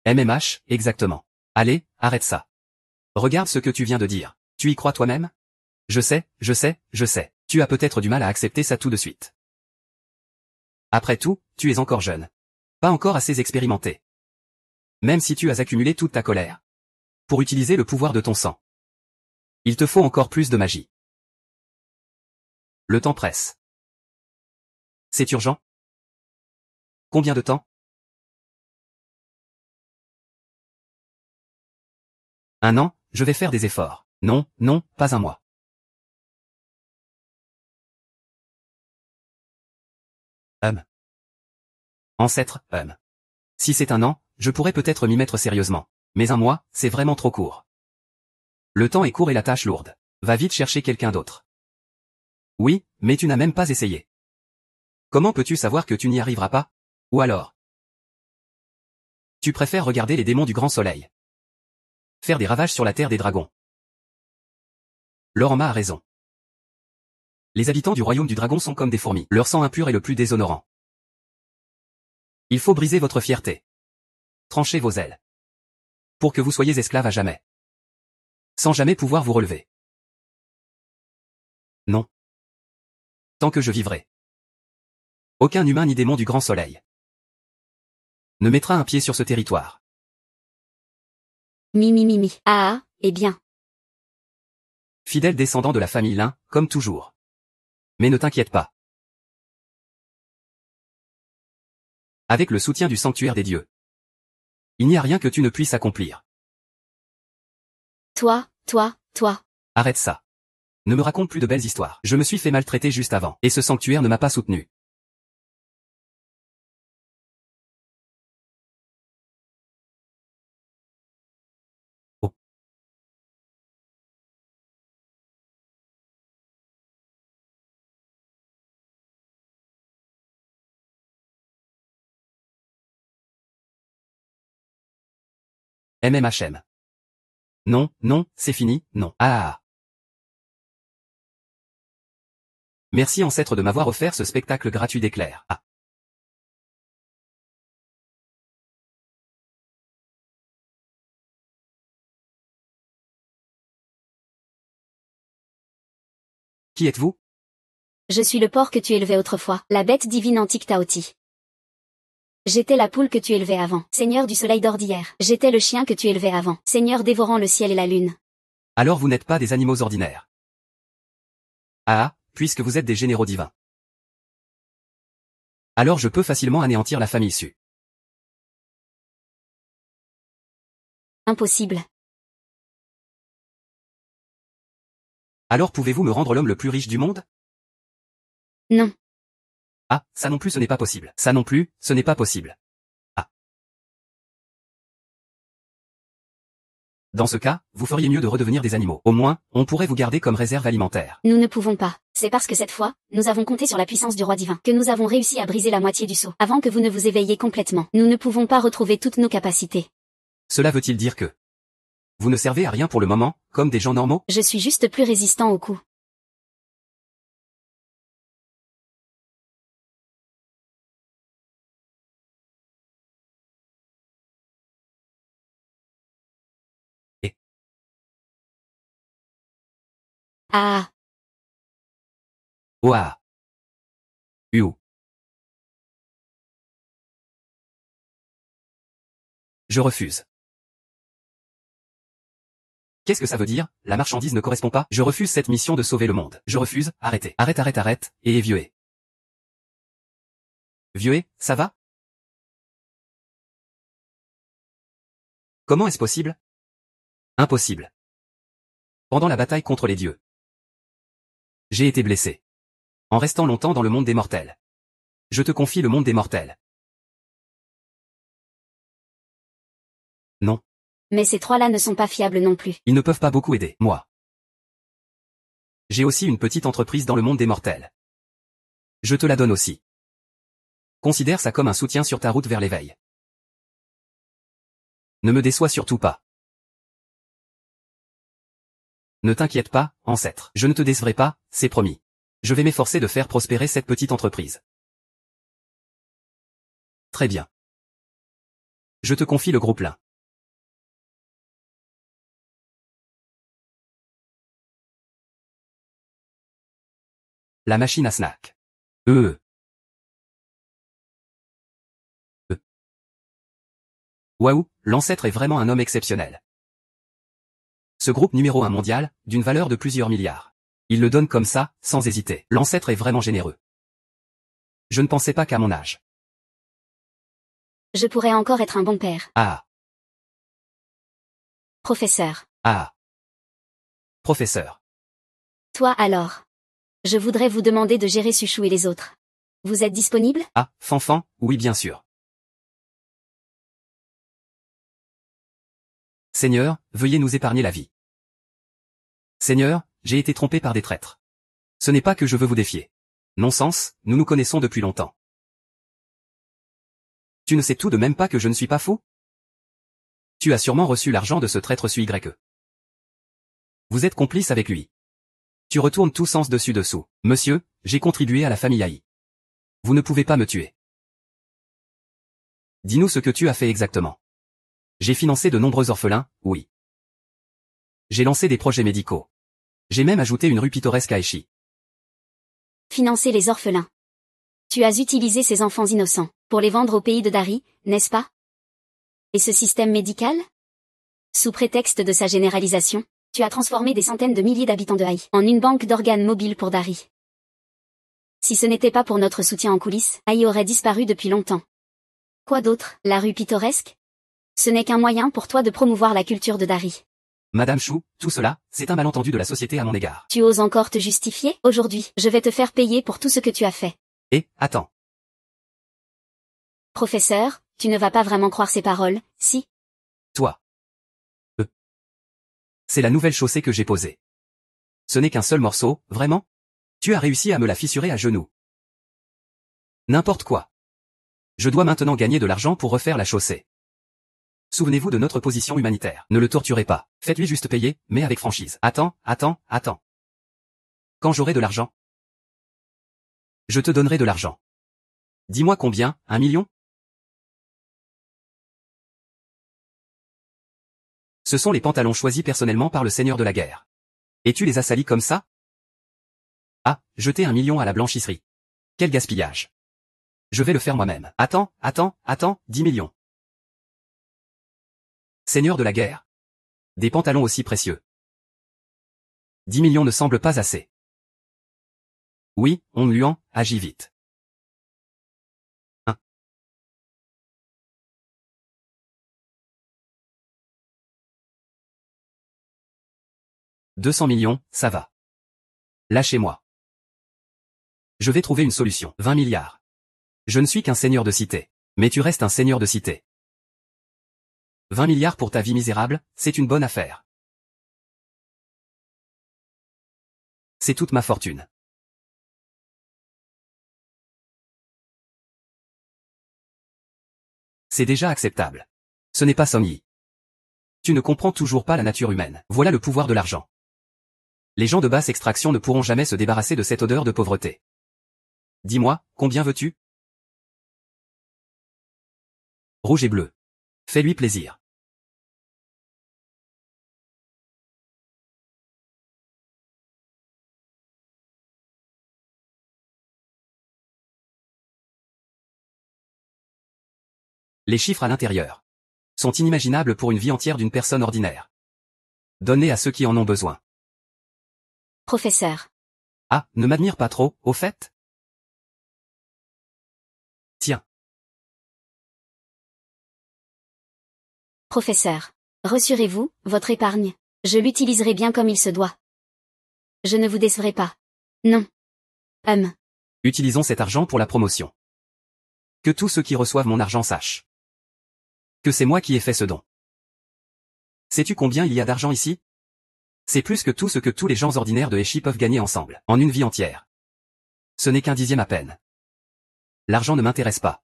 MMH, exactement. Allez, arrête ça. Regarde ce que tu viens de dire. Tu y crois toi-même? Je sais. Tu as peut-être du mal à accepter ça tout de suite. Après tout, tu es encore jeune. Pas encore assez expérimenté. Même si tu as accumulé toute ta colère. Pour utiliser le pouvoir de ton sang. Il te faut encore plus de magie. Le temps presse. C'est urgent? Combien de temps? Un an, je vais faire des efforts. Non, pas un mois. Ancêtre, Si c'est un an, je pourrais peut-être m'y mettre sérieusement. Mais un mois, c'est vraiment trop court. Le temps est court et la tâche lourde. Va vite chercher quelqu'un d'autre. Oui, mais tu n'as même pas essayé. Comment peux-tu savoir que tu n'y arriveras pas? Ou alors? Tu préfères regarder les démons du grand soleil. Faire des ravages sur la terre des dragons. Lorama a raison. Les habitants du royaume du dragon sont comme des fourmis. Leur sang impur est le plus déshonorant. Il faut briser votre fierté. Tranchez vos ailes. Pour que vous soyez esclaves à jamais. Sans jamais pouvoir vous relever. Non. Tant que je vivrai. Aucun humain ni démon du grand soleil ne mettra un pied sur ce territoire. Mi. Ah, eh bien. Fidèle descendant de la famille Lin, comme toujours. Mais ne t'inquiète pas. Avec le soutien du sanctuaire des dieux, il n'y a rien que tu ne puisses accomplir. Toi. Arrête ça. Ne me raconte plus de belles histoires. Je me suis fait maltraiter juste avant, et ce sanctuaire ne m'a pas soutenu. Oh. MMHM. Non, c'est fini, non. Ah. Merci ancêtre de m'avoir offert ce spectacle gratuit d'éclairs. Ah. Qui êtes-vous? Je suis le porc que tu élevais autrefois, la bête divine antique Taoti. J'étais la poule que tu élevais avant, seigneur du soleil d'or d'hier. J'étais le chien que tu élevais avant, seigneur dévorant le ciel et la lune. Alors vous n'êtes pas des animaux ordinaires. Ah, puisque vous êtes des généraux divins. Alors je peux facilement anéantir la famille Su. Impossible. Alors pouvez-vous me rendre l'homme le plus riche du monde? Non. Ah, ça non plus ce n'est pas possible. Ça non plus, ce n'est pas possible. Ah. Dans ce cas, vous feriez mieux de redevenir des animaux. Au moins, on pourrait vous garder comme réserve alimentaire. Nous ne pouvons pas. C'est parce que cette fois, nous avons compté sur la puissance du roi divin, que nous avons réussi à briser la moitié du seau, avant que vous ne vous éveilliez complètement. Nous ne pouvons pas retrouver toutes nos capacités. Cela veut-il dire que vous ne servez à rien pour le moment, comme des gens normaux? Je suis juste plus résistant aux coups. Ah, Ouah. Uou. Je refuse. Qu'est-ce que ça veut dire? La marchandise ne correspond pas. Je refuse cette mission de sauver le monde. Je refuse. Arrêtez. Arrête, arrête, arrête. Et vieux. Vieux, ça va? Comment est-ce possible? Impossible. Pendant la bataille contre les dieux, j'ai été blessé. En restant longtemps dans le monde des mortels. Je te confie le monde des mortels. Non. mais ces trois-là ne sont pas fiables non plus. Ils ne peuvent pas beaucoup aider, moi. J'ai aussi une petite entreprise dans le monde des mortels. Je te la donne aussi. Considère ça comme un soutien sur ta route vers l'éveil. Ne me déçois surtout pas. Ne t'inquiète pas, ancêtre. Je ne te décevrai pas, c'est promis. Je vais m'efforcer de faire prospérer cette petite entreprise. Très bien. Je te confie le gros plein. La machine à snack. Euh. Waouh, l'ancêtre est vraiment un homme exceptionnel. Ce groupe numéro 1 mondial, d'une valeur de plusieurs milliards. Il le donne comme ça, sans hésiter. L'ancêtre est vraiment généreux. Je ne pensais pas qu'à mon âge. Je pourrais encore être un bon père. Ah, Professeur. ah. Professeur. Toi alors. Je voudrais vous demander de gérer Suchou et les autres. Vous êtes disponible? Ah, Fanfan, oui bien sûr. Seigneur, veuillez nous épargner la vie. Seigneur, j'ai été trompé par des traîtres. Ce n'est pas que je veux vous défier. Non-sens, nous nous connaissons depuis longtemps. Tu ne sais tout de même pas que je ne suis pas fou? Tu as sûrement reçu l'argent de ce traître SUYE. Vous êtes complice avec lui. Tu retournes tout sens dessus-dessous. Monsieur, j'ai contribué à la famille AI. Vous ne pouvez pas me tuer. Dis-nous ce que tu as fait exactement. J'ai financé de nombreux orphelins, oui. J'ai lancé des projets médicaux. J'ai même ajouté une rue pittoresque à Eshi. Financer les orphelins. Tu as utilisé ces enfants innocents pour les vendre au pays de Dari, n'est-ce pas? Et ce système médical? Sous prétexte de sa généralisation, tu as transformé des centaines de milliers d'habitants de Haï en une banque d'organes mobile pour Dari. Si ce n'était pas pour notre soutien en coulisses, Haï aurait disparu depuis longtemps. Quoi d'autre? La rue pittoresque? Ce n'est qu'un moyen pour toi de promouvoir la culture de Dari. Madame Chou, tout cela, c'est un malentendu de la société à mon égard. Tu oses encore te justifier? Aujourd'hui, je vais te faire payer pour tout ce que tu as fait. Et, attends. Professeur, tu ne vas pas vraiment croire ces paroles, si? Toi. C'est la nouvelle chaussée que j'ai posée. Ce n'est qu'un seul morceau, vraiment? Tu as réussi à me la fissurer à genoux. N'importe quoi. Je dois maintenant gagner de l'argent pour refaire la chaussée. Souvenez-vous de notre position humanitaire. Ne le torturez pas. Faites-lui juste payer, mais avec franchise. Attends. Quand j'aurai de l'argent, je te donnerai de l'argent. Dis-moi combien, 1 million? Ce sont les pantalons choisis personnellement par le seigneur de la guerre. Et tu les as salis comme ça? Ah, jeter 1 million à la blanchisserie. Quel gaspillage. Je vais le faire moi-même. Attends, 10 millions. Seigneur de la guerre. Des pantalons aussi précieux. 10 millions ne semblent pas assez. Oui, on Luan, agis vite. 1. 200 millions, ça va. Lâchez-moi. Je vais trouver une solution. 20 milliards. Je ne suis qu'un seigneur de cité. Mais tu restes un seigneur de cité. 20 milliards pour ta vie misérable, c'est une bonne affaire. C'est toute ma fortune. C'est déjà acceptable. Ce n'est pas Songyi. Tu ne comprends toujours pas la nature humaine. Voilà le pouvoir de l'argent. Les gens de basse extraction ne pourront jamais se débarrasser de cette odeur de pauvreté. Dis-moi, combien veux-tu? Rouge et bleu. Fais-lui plaisir. Les chiffres à l'intérieur sont inimaginables pour une vie entière d'une personne ordinaire. Donnez à ceux qui en ont besoin. Professeur. Ah, ne m'admire pas trop, au fait? Tiens. Professeur. Rassurez-vous, votre épargne, je l'utiliserai bien comme il se doit. Je ne vous décevrai pas. Non. Utilisons cet argent pour la promotion. Que tous ceux qui reçoivent mon argent sachent que c'est moi qui ai fait ce don. Sais-tu combien il y a d'argent ici? C'est plus que tout ce que tous les gens ordinaires de Eshi peuvent gagner ensemble, en une vie entière. Ce n'est qu'un dixième à peine. L'argent ne m'intéresse pas.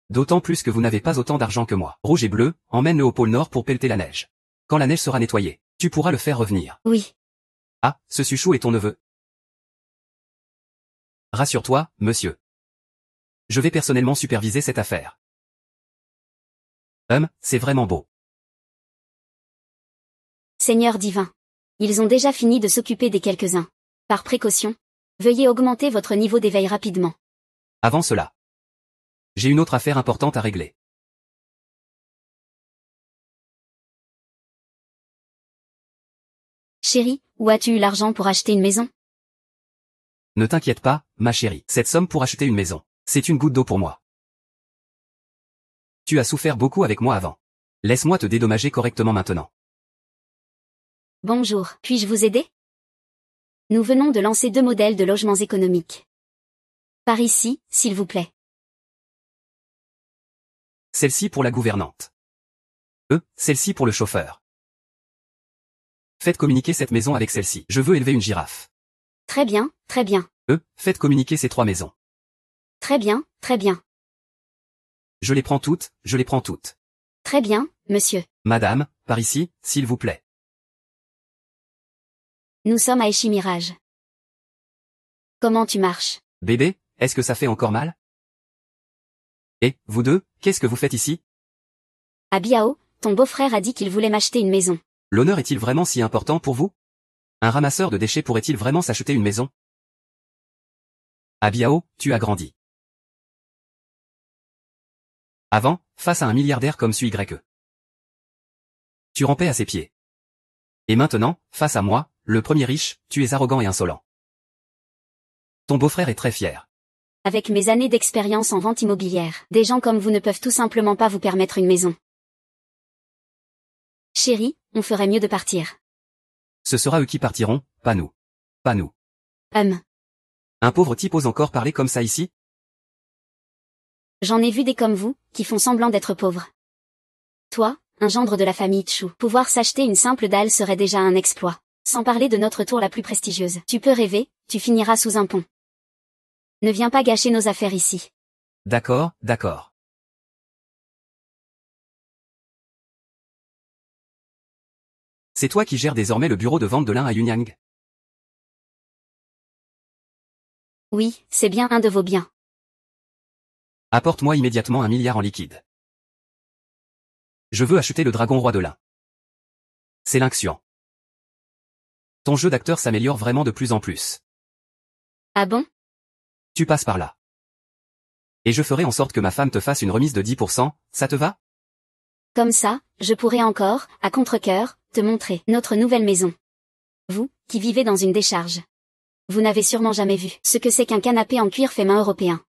D'autant plus que vous n'avez pas autant d'argent que moi. Rouge et bleu, emmène-le au pôle Nord pour pelleter la neige. Quand la neige sera nettoyée, tu pourras le faire revenir. Oui. Ah, ce Suchou est ton neveu. Rassure-toi, monsieur. Je vais personnellement superviser cette affaire. C'est vraiment beau. Seigneur divin. Ils ont déjà fini de s'occuper des quelques-uns. Par précaution, veuillez augmenter votre niveau d'éveil rapidement. Avant cela, j'ai une autre affaire importante à régler. Chérie, où as-tu eu l'argent pour acheter une maison? Ne t'inquiète pas, ma chérie. Cette somme pour acheter une maison, c'est une goutte d'eau pour moi. Tu as souffert beaucoup avec moi avant. Laisse-moi te dédommager correctement maintenant. Bonjour, puis-je vous aider? Nous venons de lancer 2 modèles de logements économiques. Par ici, s'il vous plaît. Celle-ci pour la gouvernante. Celle-ci pour le chauffeur. Faites communiquer cette maison avec celle-ci. Je veux élever une girafe. Très bien, très bien. Faites communiquer ces 3 maisons. Très bien, très bien. Je les prends toutes, je les prends toutes. Très bien, monsieur. Madame, par ici, s'il vous plaît. Nous sommes à Echimirage. Comment tu marches? Bébé, est-ce que ça fait encore mal? Et, vous deux, qu'est-ce que vous faites ici? À Biao, ton beau-frère a dit qu'il voulait m'acheter une maison. L'honneur est-il vraiment si important pour vous? Un ramasseur de déchets pourrait-il vraiment s'acheter une maison? À Biao, tu as grandi. Avant, face à un milliardaire comme celui YE. Tu rampais à ses pieds. Et maintenant, face à moi, le premier riche, tu es arrogant et insolent. Ton beau-frère est très fier. Avec mes années d'expérience en vente immobilière, des gens comme vous ne peuvent tout simplement pas vous permettre une maison. Chérie, on ferait mieux de partir. Ce sera eux qui partiront, pas nous. Pas nous. Un pauvre type ose encore parler comme ça ici? J'en ai vu des comme vous, qui font semblant d'être pauvres. Toi, un gendre de la famille Tchou, pouvoir s'acheter une simple dalle serait déjà un exploit. Sans parler de notre tour la plus prestigieuse. Tu peux rêver, tu finiras sous un pont. Ne viens pas gâcher nos affaires ici. D'accord, d'accord. C'est toi qui gères désormais le bureau de vente de l'un à Yunyang? Oui, c'est bien un de vos biens. Apporte-moi immédiatement 1 milliard en liquide. Je veux acheter le dragon roi de l'Ain. C'est l'inxiant. Ton jeu d'acteur s'améliore vraiment de plus en plus. Ah bon? Tu passes par là. Et je ferai en sorte que ma femme te fasse une remise de 10%, ça te va? Comme ça, je pourrai encore, à contre-cœur, te montrer notre nouvelle maison. Vous, qui vivez dans une décharge. Vous n'avez sûrement jamais vu ce que c'est qu'un canapé en cuir fait main européen.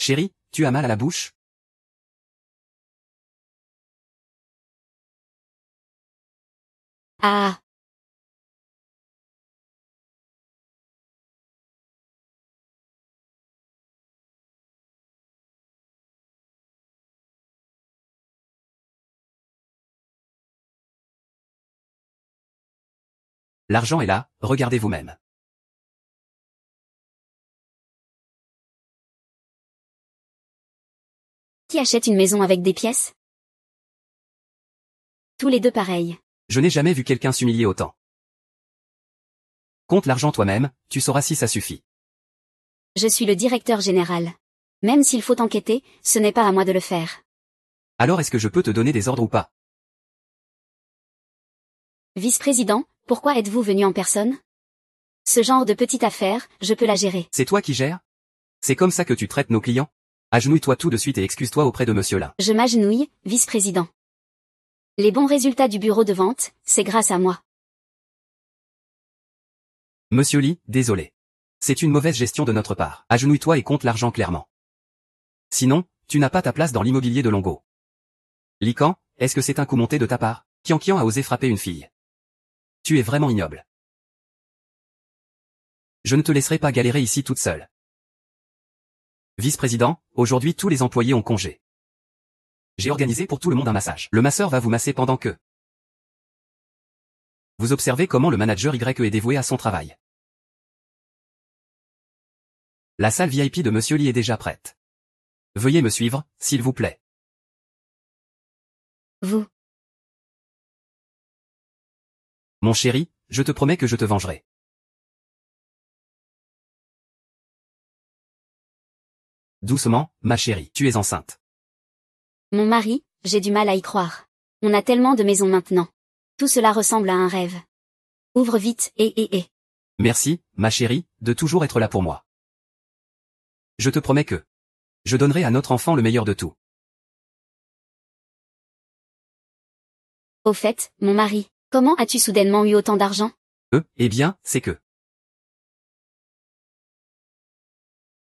Chérie, tu as mal à la bouche? Ah. L'argent est là, regardez vous-même. Qui achète une maison avec des pièces? Tous les deux pareils. Je n'ai jamais vu quelqu'un s'humilier autant. Compte l'argent toi-même, tu sauras si ça suffit. Je suis le directeur général. Même s'il faut enquêter, ce n'est pas à moi de le faire. Alors est-ce que je peux te donner des ordres ou pas? Vice-président, pourquoi êtes-vous venu en personne? Ce genre de petite affaire, je peux la gérer. C'est toi qui gères? C'est comme ça que tu traites nos clients? Agenouille-toi tout de suite et excuse-toi auprès de monsieur Lin. Je m'agenouille, vice-président. Les bons résultats du bureau de vente, c'est grâce à moi. Monsieur Li, désolé. C'est une mauvaise gestion de notre part. Agenouille-toi et compte l'argent clairement. Sinon, tu n'as pas ta place dans l'immobilier de Longo. Lican, est-ce que c'est un coup monté de ta part? Kian a osé frapper une fille. Tu es vraiment ignoble. Je ne te laisserai pas galérer ici toute seule. Vice-président, aujourd'hui tous les employés ont congé. J'ai organisé pour tout le monde un massage. Le masseur va vous masser pendant que vous observez comment le manager Y est dévoué à son travail. La salle VIP de Monsieur Li est déjà prête. Veuillez me suivre, s'il vous plaît. Vous. Mon chéri, je te promets que je te vengerai. Doucement, ma chérie, tu es enceinte. Mon mari, j'ai du mal à y croire. On a tellement de maisons maintenant. Tout cela ressemble à un rêve. Ouvre vite, et. Merci, ma chérie, de toujours être là pour moi. Je te promets que je donnerai à notre enfant le meilleur de tout. Au fait, mon mari, comment as-tu soudainement eu autant d'argent? Eh bien, c'est que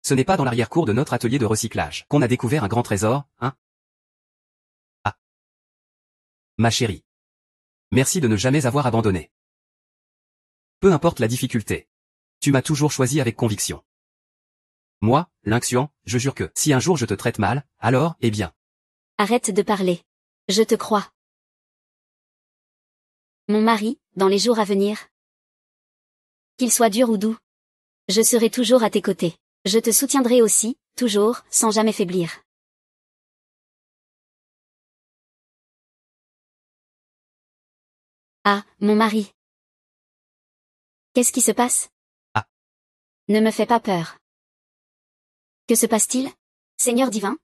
ce n'est pas dans l'arrière-cour de notre atelier de recyclage qu'on a découvert un grand trésor, hein? Ah. Ma chérie. Merci de ne jamais avoir abandonné. Peu importe la difficulté. Tu m'as toujours choisi avec conviction. Moi, Lin, je jure que, si un jour je te traite mal, alors, eh bien. Arrête de parler. Je te crois. Mon mari, dans les jours à venir. Qu'il soit dur ou doux. Je serai toujours à tes côtés. Je te soutiendrai aussi, toujours, sans jamais faiblir. Ah, mon mari. Qu'est-ce qui se passe? Ah. Ne me fais pas peur. Que se passe-t-il? Seigneur divin,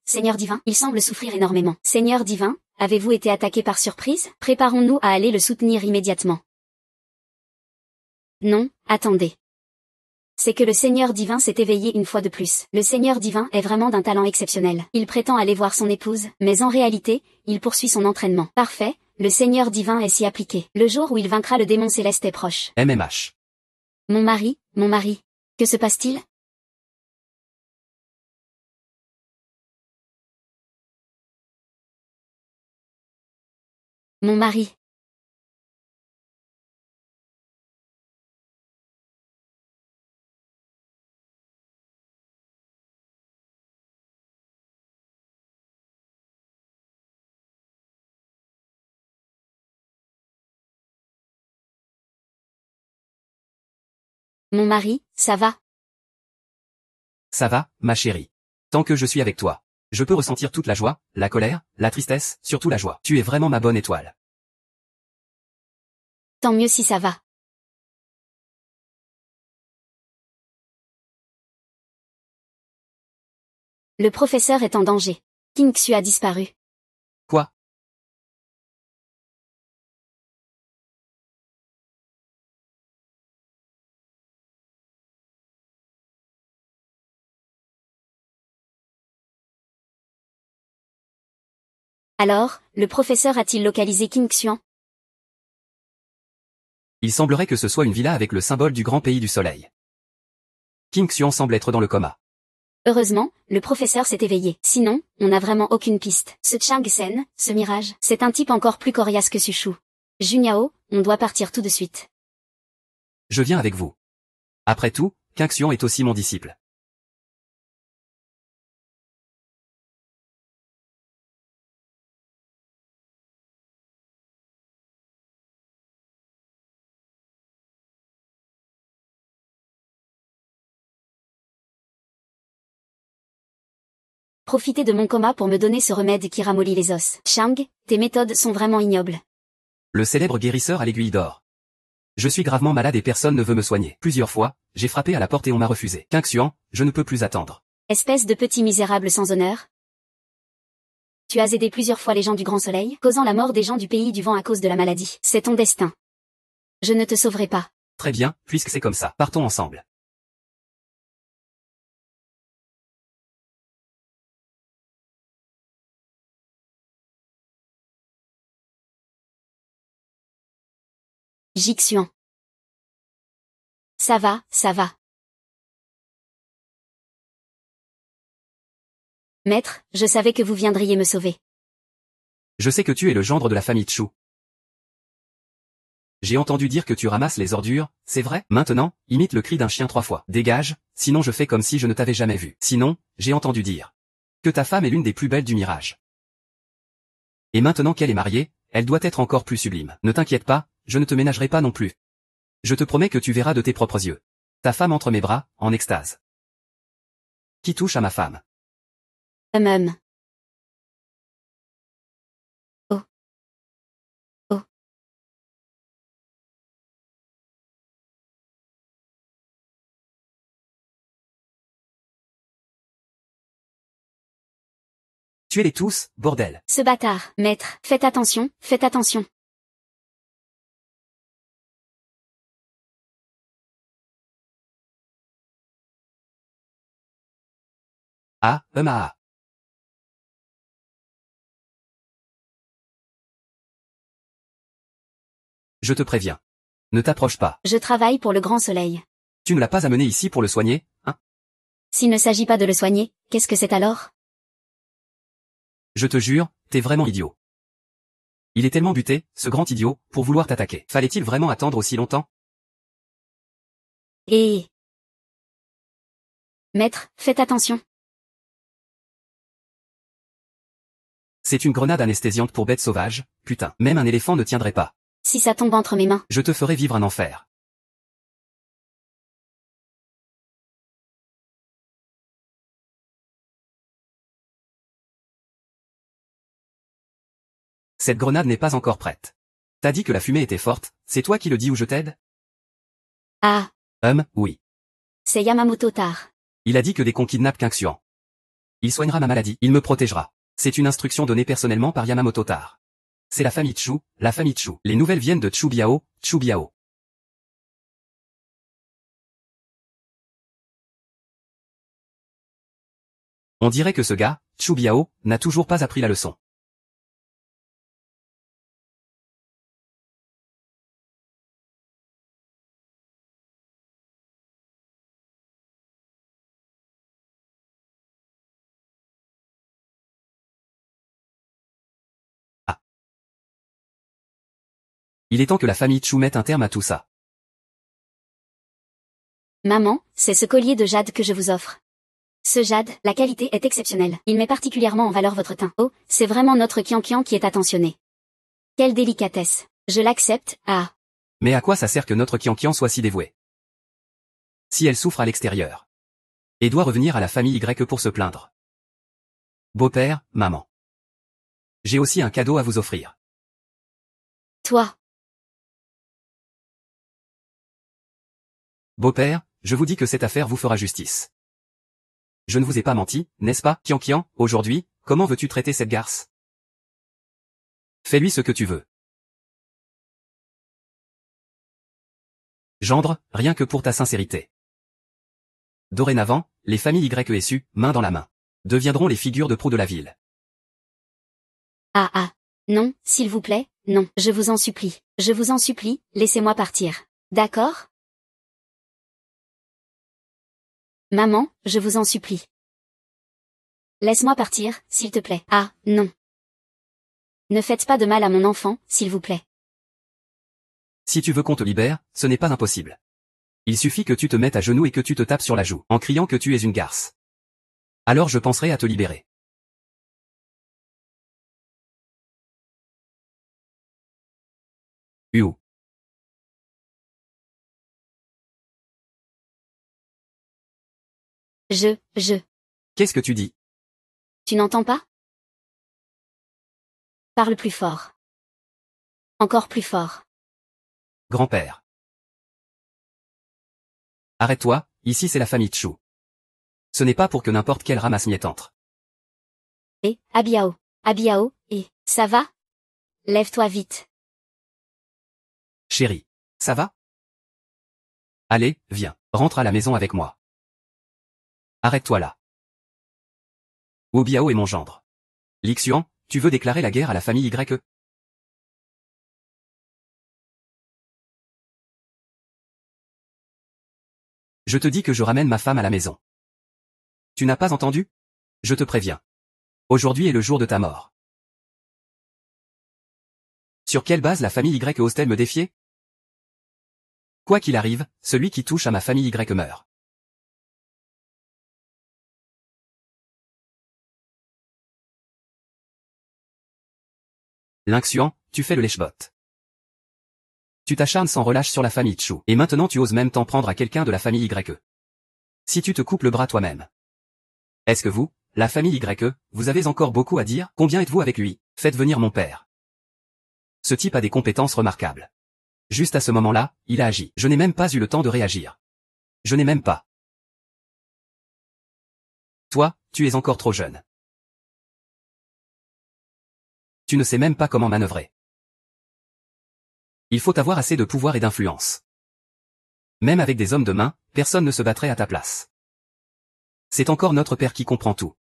il semble souffrir énormément. Seigneur divin, avez-vous été attaqué par surprise? Préparons-nous à aller le soutenir immédiatement. Non, attendez. C'est que le Seigneur divin s'est éveillé une fois de plus. Le Seigneur divin est vraiment d'un talent exceptionnel. Il prétend aller voir son épouse, mais en réalité, il poursuit son entraînement. Parfait, le Seigneur divin est si appliqué. Le jour où il vaincra le démon céleste est proche. MMH. Mon mari, que se passe-t-il? Mon mari. Mon mari, ça va? Ça va, ma chérie. Tant que je suis avec toi, je peux ressentir toute la joie, la colère, la tristesse, surtout la joie. Tu es vraiment ma bonne étoile. Tant mieux si ça va. Le professeur est en danger. King Xu a disparu. Quoi? Alors, le professeur a-t-il localisé King Xuan? Il semblerait que ce soit une villa avec le symbole du grand pays du soleil. King Xuan semble être dans le coma. Heureusement, le professeur s'est éveillé. Sinon, on n'a vraiment aucune piste. Ce Chang Sen, ce mirage, c'est un type encore plus coriace que Suchu. Juniao, on doit partir tout de suite. Je viens avec vous. Après tout, King Xuan est aussi mon disciple. Profitez de mon coma pour me donner ce remède qui ramollit les os. Chang, tes méthodes sont vraiment ignobles. Le célèbre guérisseur à l'aiguille d'or. Je suis gravement malade et personne ne veut me soigner. Plusieurs fois, j'ai frappé à la porte et on m'a refusé. King Xuan, je ne peux plus attendre. Espèce de petit misérable sans honneur. Tu as aidé plusieurs fois les gens du Grand Soleil, causant la mort des gens du pays du vent à cause de la maladie. C'est ton destin. Je ne te sauverai pas. Très bien, puisque c'est comme ça. Partons ensemble. Jixuan. Ça va, ça va. Maître, je savais que vous viendriez me sauver. Je sais que tu es le gendre de la famille Chu. J'ai entendu dire que tu ramasses les ordures, c'est vrai? Maintenant, imite le cri d'un chien 3 fois. Dégage, sinon je fais comme si je ne t'avais jamais vu. Sinon, j'ai entendu dire que ta femme est l'une des plus belles du mirage. Et maintenant qu'elle est mariée, elle doit être encore plus sublime. Ne t'inquiète pas, je ne te ménagerai pas non plus. Je te promets que tu verras de tes propres yeux. Ta femme entre mes bras, en extase. Qui touche à ma femme? Oh. Oh. Tuez-les tous, bordel. Ce bâtard. Maître, faites attention, faites attention. Ah, ah. Je te préviens. Ne t'approche pas. Je travaille pour le grand soleil. Tu ne l'as pas amené ici pour le soigner, hein? S'il ne s'agit pas de le soigner, qu'est-ce que c'est alors? Je te jure, t'es vraiment idiot. Il est tellement buté, ce grand idiot, pour vouloir t'attaquer. Fallait-il vraiment attendre aussi longtemps? Et... Maître, faites attention. C'est une grenade anesthésiante pour bêtes sauvages, putain. Même un éléphant ne tiendrait pas. Si ça tombe entre mes mains. Je te ferai vivre un enfer. Cette grenade n'est pas encore prête. T'as dit que la fumée était forte, c'est toi qui le dis ou je t'aide? Ah. Oui. C'est Yamamoto Tar. Il a dit que dès qu'on kidnappe Qingxuan, il soignera ma maladie, il me protégera. C'est une instruction donnée personnellement par Yamamoto Tar. C'est la famille Chu, la famille Chu. Les nouvelles viennent de Chu Biao, Chu Biao. On dirait que ce gars, Chu Biao, n'a toujours pas appris la leçon. Ah. Il est temps que la famille Chu mette un terme à tout ça. Maman, c'est ce collier de jade que je vous offre. Ce jade, la qualité est exceptionnelle. Il met particulièrement en valeur votre teint. Oh, c'est vraiment notre Qianqian qui est attentionné. Quelle délicatesse. Je l'accepte, ah. Mais à quoi ça sert que notre Qianqian soit si dévouée? Si elle souffre à l'extérieur. Et doit revenir à la famille Y pour se plaindre. Beau-père, maman. J'ai aussi un cadeau à vous offrir. Toi. Beau-père, je vous dis que cette affaire vous fera justice. Je ne vous ai pas menti, n'est-ce pas, Qianqian? Aujourd'hui, comment veux-tu traiter cette garce? Fais-lui ce que tu veux. Gendre, rien que pour ta sincérité. Dorénavant, les familles YSU, main dans la main, deviendront les figures de proue de la ville. Ah. Non, s'il vous plaît, non, je vous en supplie. Je vous en supplie, laissez-moi partir. D'accord? Maman, je vous en supplie. Laisse-moi partir, s'il te plaît. Ah, non. Ne faites pas de mal à mon enfant, s'il vous plaît. Si tu veux qu'on te libère, ce n'est pas impossible. Il suffit que tu te mettes à genoux et que tu te tapes sur la joue, en criant que tu es une garce. Alors je penserai à te libérer. Uou. Qu'est-ce que tu dis? Tu n'entends pas? Parle plus fort. Encore plus fort. Grand-père. Arrête-toi, ici c'est la famille Chu. Ce n'est pas pour que n'importe quelle ramasse-miette entre. Abiao, ça va? Lève-toi vite. Chérie. Ça va? Allez, viens, rentre à la maison avec moi. Arrête-toi là. Wu Biao est mon gendre. Lixuan, tu veux déclarer la guerre à la famille Y? Je te dis que je ramène ma femme à la maison. Tu n'as pas entendu? Je te préviens. Aujourd'hui est le jour de ta mort. Sur quelle base la famille Y ose-t-elle me défier? Quoi qu'il arrive, celui qui touche à ma famille Y meurt. Lynx-Yuan, tu fais le lèche-bot. Tu t'acharnes sans relâche sur la famille Chu, et maintenant tu oses même t'en prendre à quelqu'un de la famille YE. Si tu te coupes le bras toi-même. Est-ce que vous, la famille YE, vous avez encore beaucoup à dire? Combien êtes-vous avec lui? Faites venir mon père. Ce type a des compétences remarquables. Juste à ce moment-là, il a agi. Je n'ai même pas eu le temps de réagir. Je n'ai même pas. Toi, tu es encore trop jeune. Tu ne sais même pas comment manœuvrer. Il faut avoir assez de pouvoir et d'influence. Même avec des hommes de main, personne ne se battrait à ta place. C'est encore notre père qui comprend tout.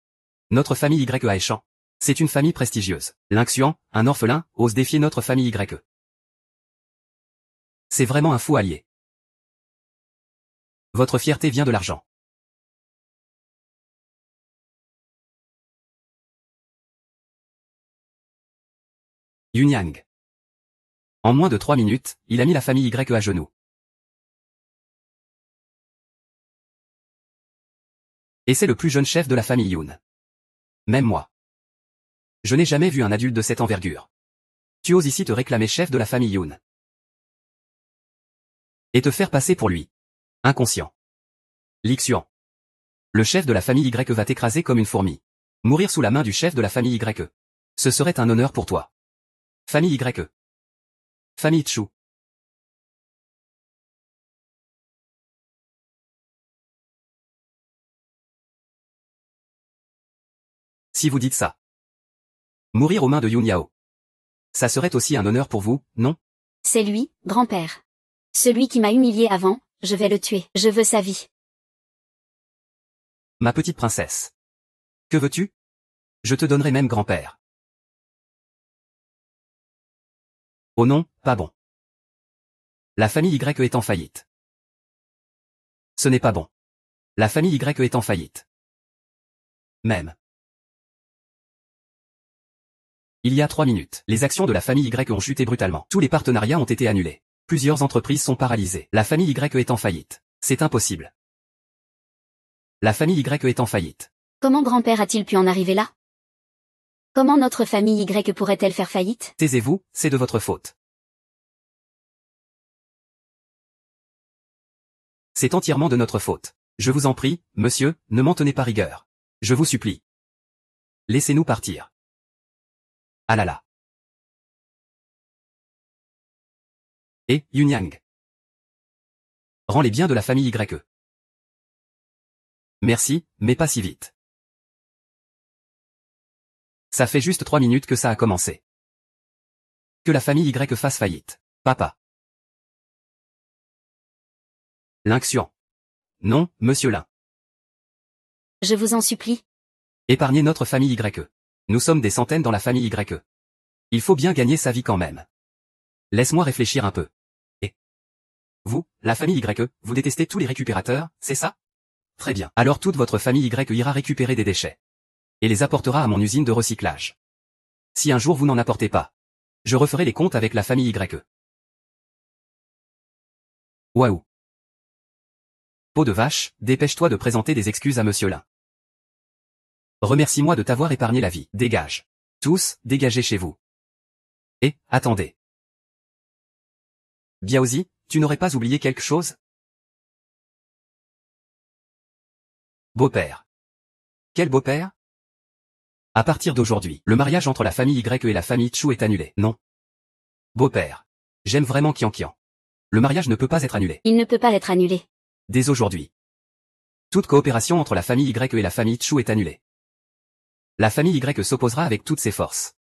Notre famille YE est champ. C'est une famille prestigieuse. Lynx-Yuan, un orphelin, ose défier notre famille YE. C'est vraiment un fou allié. Votre fierté vient de l'argent. Yunyang. En moins de 3 minutes, il a mis la famille YE à genoux. Et c'est le plus jeune chef de la famille Yun. Même moi. Je n'ai jamais vu un adulte de cette envergure. Tu oses ici te réclamer chef de la famille Yun. Et te faire passer pour lui. Inconscient. Lynx-Yuan. Le chef de la famille YE va t'écraser comme une fourmi. Mourir sous la main du chef de la famille YE. Ce serait un honneur pour toi. Famille YE. Famille Chu. Si vous dites ça. Mourir aux mains de Yun Yao. Ça serait aussi un honneur pour vous, non? C'est lui, grand-père. Celui qui m'a humilié avant, je vais le tuer. Je veux sa vie. Ma petite princesse. Que veux-tu? Je te donnerai même grand-père. Oh non, pas bon. La famille YE est en faillite. Ce n'est pas bon. La famille YE est en faillite. Même. Il y a 3 minutes, les actions de la famille YE ont chuté brutalement. Tous les partenariats ont été annulés. Plusieurs entreprises sont paralysées. La famille YE est en faillite. C'est impossible. La famille YE est en faillite. Comment grand-père a-t-il pu en arriver là? Comment notre famille Y pourrait-elle faire faillite? Taisez-vous, c'est de votre faute. C'est entièrement de notre faute. Je vous en prie, monsieur, ne m'en tenez pas rigueur. Je vous supplie. Laissez-nous partir. Ah là là. Et, Yunyang. Rends les biens de la famille YE. Merci, mais pas si vite. Ça fait juste 3 minutes que ça a commencé. Que la famille YE fasse faillite. Papa. Lynx-Yuan. Non, monsieur Lin. Je vous en supplie. Épargnez notre famille YE. Nous sommes des centaines dans la famille YE. Il faut bien gagner sa vie quand même. Laisse-moi réfléchir un peu. Et vous, la famille YE, vous détestez tous les récupérateurs, c'est ça? Très bien. Alors toute votre famille YE ira récupérer des déchets. Et les apportera à mon usine de recyclage. Si un jour vous n'en apportez pas, je referai les comptes avec la famille YE. Waouh. Peau de vache, dépêche-toi de présenter des excuses à monsieur Lin. Remercie-moi de t'avoir épargné la vie. Dégage. Tous, dégagez chez vous. Et, attendez. Biaozi, tu n'aurais pas oublié quelque chose? Beau-père. Quel beau-père? À partir d'aujourd'hui, le mariage entre la famille YE et la famille Chu est annulé. Non. Beau-père. J'aime vraiment Qian. Le mariage ne peut pas être annulé. Il ne peut pas être annulé. Dès aujourd'hui. Toute coopération entre la famille YE et la famille Chu est annulée. La famille YE s'opposera avec toutes ses forces.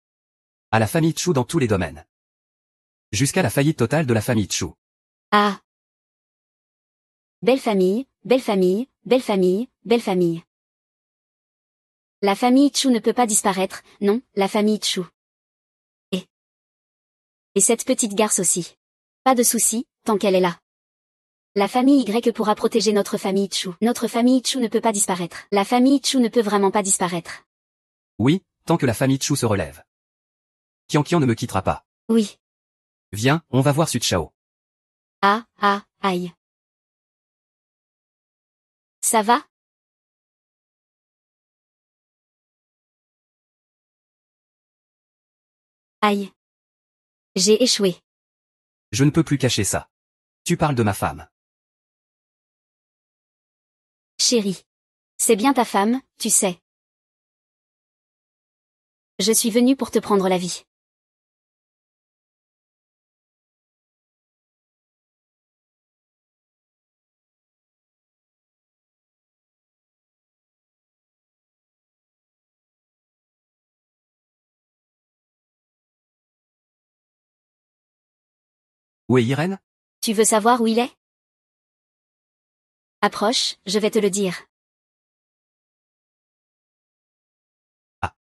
À la famille Chu dans tous les domaines. Jusqu'à la faillite totale de la famille Chu. Ah. Belle famille, belle famille, belle famille, belle famille. La famille Chu ne peut pas disparaître, non, la famille Chu. Et cette petite garce aussi. Pas de souci, tant qu'elle est là. La famille Y pourra protéger notre famille Chu. Notre famille Chu ne peut pas disparaître. La famille Chu ne peut vraiment pas disparaître. Oui, tant que la famille Chu se relève. Qian ne me quittera pas. Oui. Viens, on va voir Sud Chao. Aïe. Ça va? Aïe. J'ai échoué. Je ne peux plus cacher ça. Tu parles de ma femme. Chérie. C'est bien ta femme, tu sais. Je suis venue pour te prendre la vie. Où est Irène? Tu veux savoir où il est? Approche, je vais te le dire. Ah.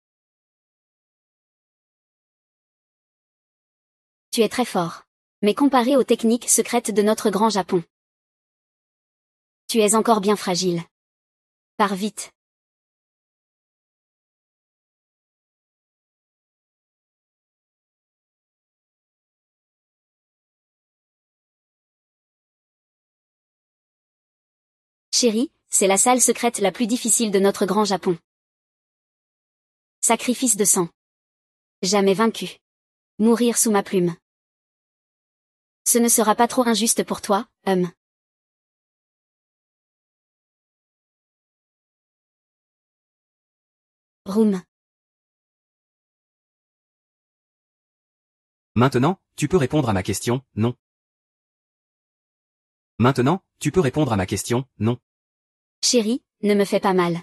Tu es très fort. Mais comparé aux techniques secrètes de notre grand Japon. Tu es encore bien fragile. Pars vite. Chérie, c'est la salle secrète la plus difficile de notre grand Japon. Sacrifice de sang. Jamais vaincu. Mourir sous ma plume. Ce ne sera pas trop injuste pour toi, Room. Maintenant, tu peux répondre à ma question, non. Maintenant, tu peux répondre à ma question, non. Chérie, ne me fais pas mal.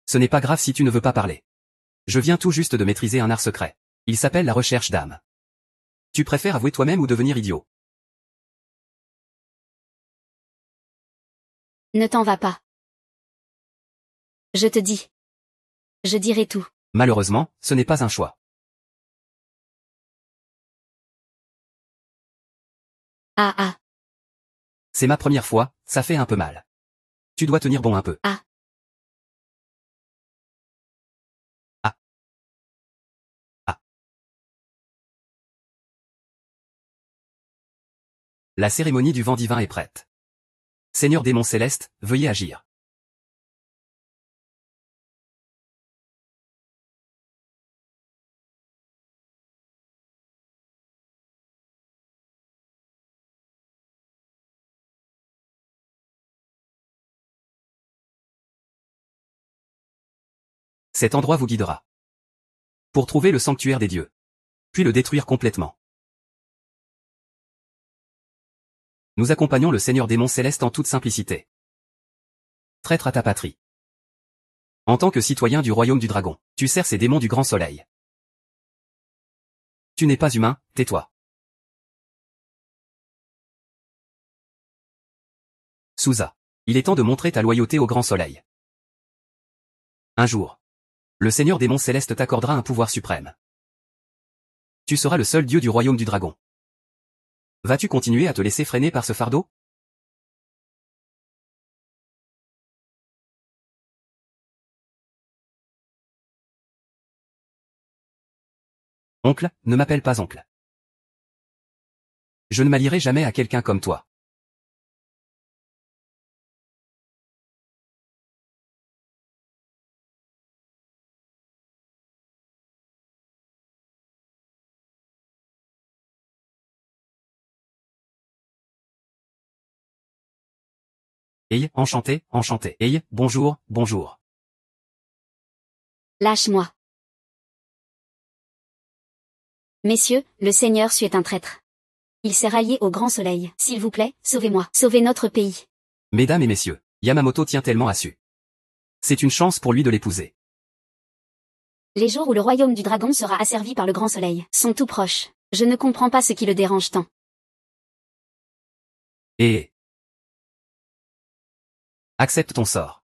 Ce n'est pas grave si tu ne veux pas parler. Je viens tout juste de maîtriser un art secret. Il s'appelle la recherche d'âme. Tu préfères avouer toi-même ou devenir idiot? Ne t'en va pas. Je te dis. Je dirai tout. Malheureusement, ce n'est pas un choix. Ah. C'est ma première fois, ça fait un peu mal. Tu dois tenir bon un peu. Ah. Ah. Ah. La cérémonie du vent divin est prête. Seigneur démon céleste, veuillez agir. Cet endroit vous guidera. Pour trouver le sanctuaire des dieux. Puis le détruire complètement. Nous accompagnons le Seigneur démon céleste en toute simplicité. Traître à ta patrie. En tant que citoyen du royaume du dragon, tu sers ces démons du grand soleil. Tu n'es pas humain, tais-toi. Souza. Il est temps de montrer ta loyauté au grand soleil. Un jour. Le Seigneur démon céleste t'accordera un pouvoir suprême. Tu seras le seul dieu du royaume du dragon. Vas-tu continuer à te laisser freiner par ce fardeau? Oncle, ne m'appelle pas oncle. Je ne m'allierai jamais à quelqu'un comme toi. Hey, enchanté, enchanté. Hey, bonjour, bonjour. Lâche-moi. Messieurs, le Seigneur Su est un traître. Il s'est rallié au grand soleil. S'il vous plaît, sauvez-moi. Sauvez notre pays. Mesdames et messieurs, Yamamoto tient tellement à Su. C'est une chance pour lui de l'épouser. Les jours où le royaume du dragon sera asservi par le grand soleil sont tout proches. Je ne comprends pas ce qui le dérange tant. Et accepte ton sort.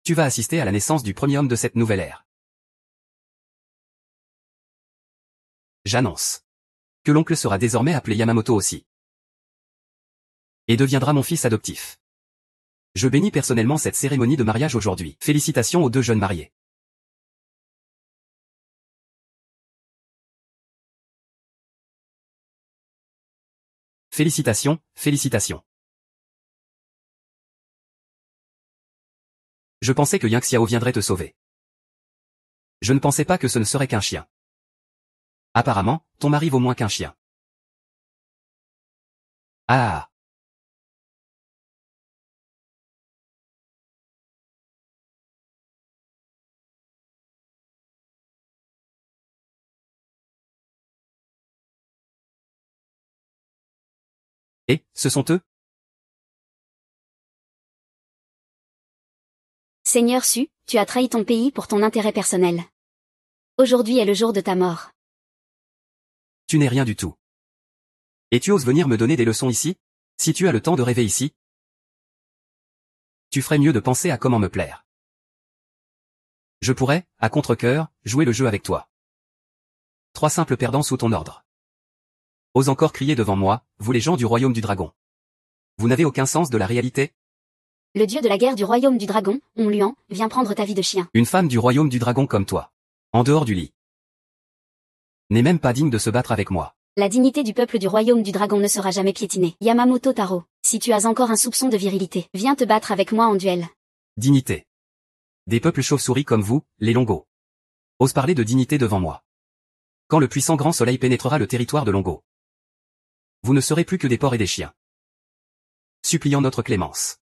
Tu vas assister à la naissance du premier homme de cette nouvelle ère. J'annonce que l'oncle sera désormais appelé Yamamoto aussi. et deviendra mon fils adoptif. Je bénis personnellement cette cérémonie de mariage aujourd'hui. Félicitations aux deux jeunes mariés. Félicitations, félicitations. Je pensais que Yang Xiao viendrait te sauver. Je ne pensais pas que ce ne serait qu'un chien. Apparemment, ton mari vaut moins qu'un chien. Ah. Et, ce sont eux? Seigneur Su, tu as trahi ton pays pour ton intérêt personnel. Aujourd'hui est le jour de ta mort. Tu n'es rien du tout. Et tu oses venir me donner des leçons ici? Si tu as le temps de rêver ici, tu ferais mieux de penser à comment me plaire. Je pourrais, à contre-cœur, jouer le jeu avec toi. 3 simples perdants sous ton ordre. Ose encore crier devant moi, vous les gens du royaume du dragon. Vous n'avez aucun sens de la réalité? Le dieu de la guerre du royaume du dragon, On Luan, vient prendre ta vie de chien. Une femme du royaume du dragon comme toi. En dehors du lit. N'est même pas digne de se battre avec moi. La dignité du peuple du royaume du dragon ne sera jamais piétinée. Yamamoto Taro, si tu as encore un soupçon de virilité, viens te battre avec moi en duel. Dignité. Des peuples chauves-souris comme vous, les Longo. Ose parler de dignité devant moi. Quand le puissant grand soleil pénétrera le territoire de Longo, vous ne serez plus que des porcs et des chiens. Suppliant notre clémence.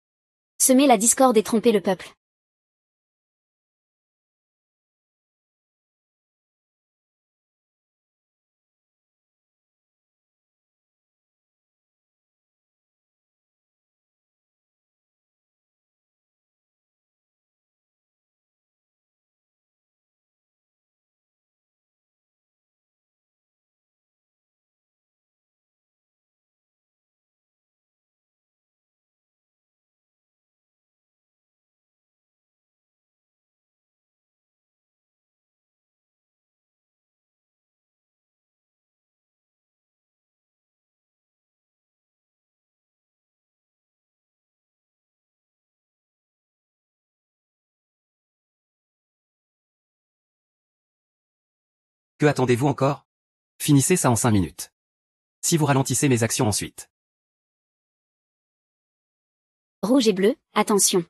Semer la discorde et tromper le peuple. Que attendez-vous encore? Finissez ça en 5 minutes. Si vous ralentissez mes actions ensuite. Rouge et bleu, attention.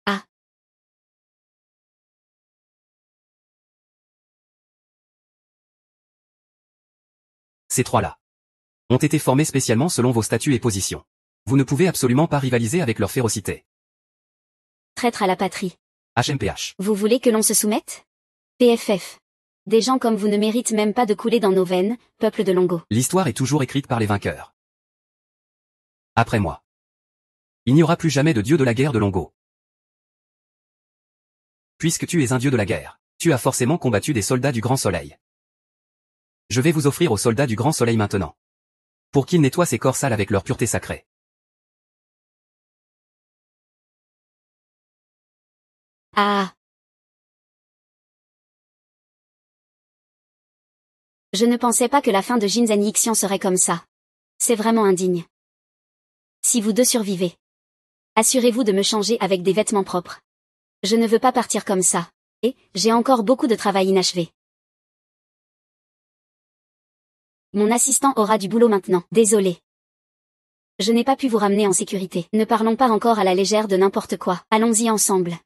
Ah. Ces trois-là ont été formés spécialement selon vos statuts et positions. Vous ne pouvez absolument pas rivaliser avec leur férocité. Traître à la patrie. HMPH. Vous voulez que l'on se soumette? PFF. Des gens comme vous ne méritent même pas de couler dans nos veines, peuple de Longo. L'histoire est toujours écrite par les vainqueurs. Après moi. Il n'y aura plus jamais de dieu de la guerre de Longo. Puisque tu es un dieu de la guerre, tu as forcément combattu des soldats du Grand Soleil. Je vais vous offrir aux soldats du Grand Soleil maintenant. Pour qu'ils nettoient ces corps sales avec leur pureté sacrée. Ah. Je ne pensais pas que la fin de Jinzen Yixian serait comme ça. C'est vraiment indigne. Si vous deux survivez, assurez-vous de me changer avec des vêtements propres. Je ne veux pas partir comme ça. Et, j'ai encore beaucoup de travail inachevé. Mon assistant aura du boulot maintenant. Désolé. Je n'ai pas pu vous ramener en sécurité. Ne parlons pas encore à la légère de n'importe quoi. Allons-y ensemble.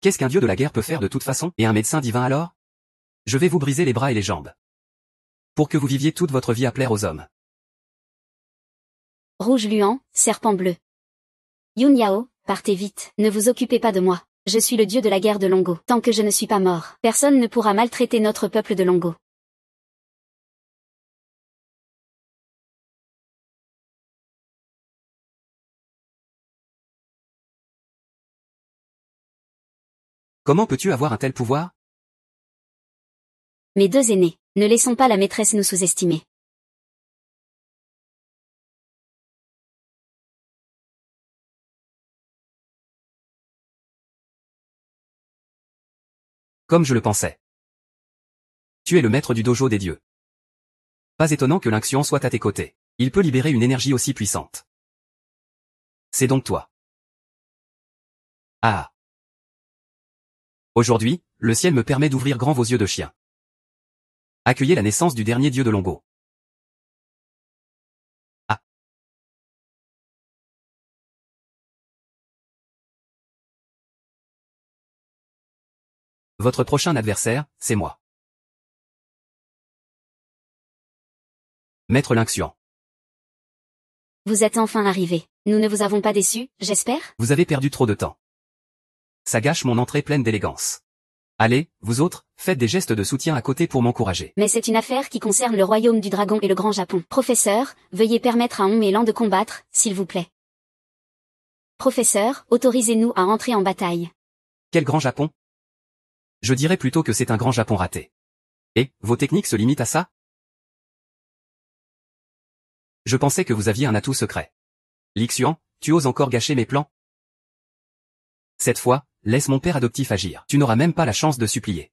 Qu'est-ce qu'un dieu de la guerre peut faire de toute façon? Et un médecin divin alors? Je vais vous briser les bras et les jambes. Pour que vous viviez toute votre vie à plaire aux hommes. Rouge Luan, serpent bleu. Yun Yao, partez vite. Ne vous occupez pas de moi. Je suis le dieu de la guerre de Longo. Tant que je ne suis pas mort, personne ne pourra maltraiter notre peuple de Longo. Comment peux-tu avoir un tel pouvoir? Mes deux aînés, ne laissons pas la maîtresse nous sous-estimer. Comme je le pensais. Tu es le maître du dojo des dieux. Pas étonnant que l'Inxian soit à tes côtés. Il peut libérer une énergie aussi puissante. C'est donc toi. Ah. Aujourd'hui, le ciel me permet d'ouvrir grand vos yeux de chien. Accueillez la naissance du dernier dieu de Longo. Ah. Votre prochain adversaire, c'est moi. Maître Lynxian. Vous êtes enfin arrivé. Nous ne vous avons pas déçu, j'espère? Vous avez perdu trop de temps. Ça gâche mon entrée pleine d'élégance. Allez, vous autres, faites des gestes de soutien à côté pour m'encourager. Mais c'est une affaire qui concerne le royaume du dragon et le Grand Japon. Professeur, veuillez permettre à On et Lan de combattre, s'il vous plaît. Professeur, autorisez-nous à entrer en bataille. Quel grand Japon? Je dirais plutôt que c'est un grand Japon raté. Et, vos techniques se limitent à ça? Je pensais que vous aviez un atout secret. Lixuan, tu oses encore gâcher mes plans? Cette fois, laisse mon père adoptif agir. Tu n'auras même pas la chance de supplier.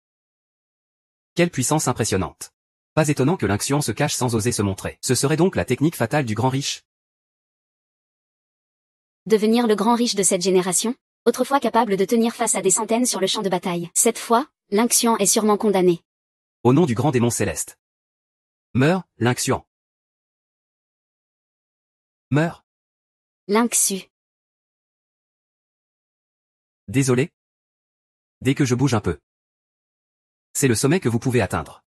Quelle puissance impressionnante. Pas étonnant que Lynxian se cache sans oser se montrer. Ce serait donc la technique fatale du grand riche? Devenir le grand riche de cette génération? Autrefois capable de tenir face à des centaines sur le champ de bataille. Cette fois, Lynxian est sûrement condamné. Au nom du grand démon céleste. Meurs, Lynxian. Meurs. Lynxu. Désolé. Dès que je bouge un peu. C'est le sommet que vous pouvez atteindre.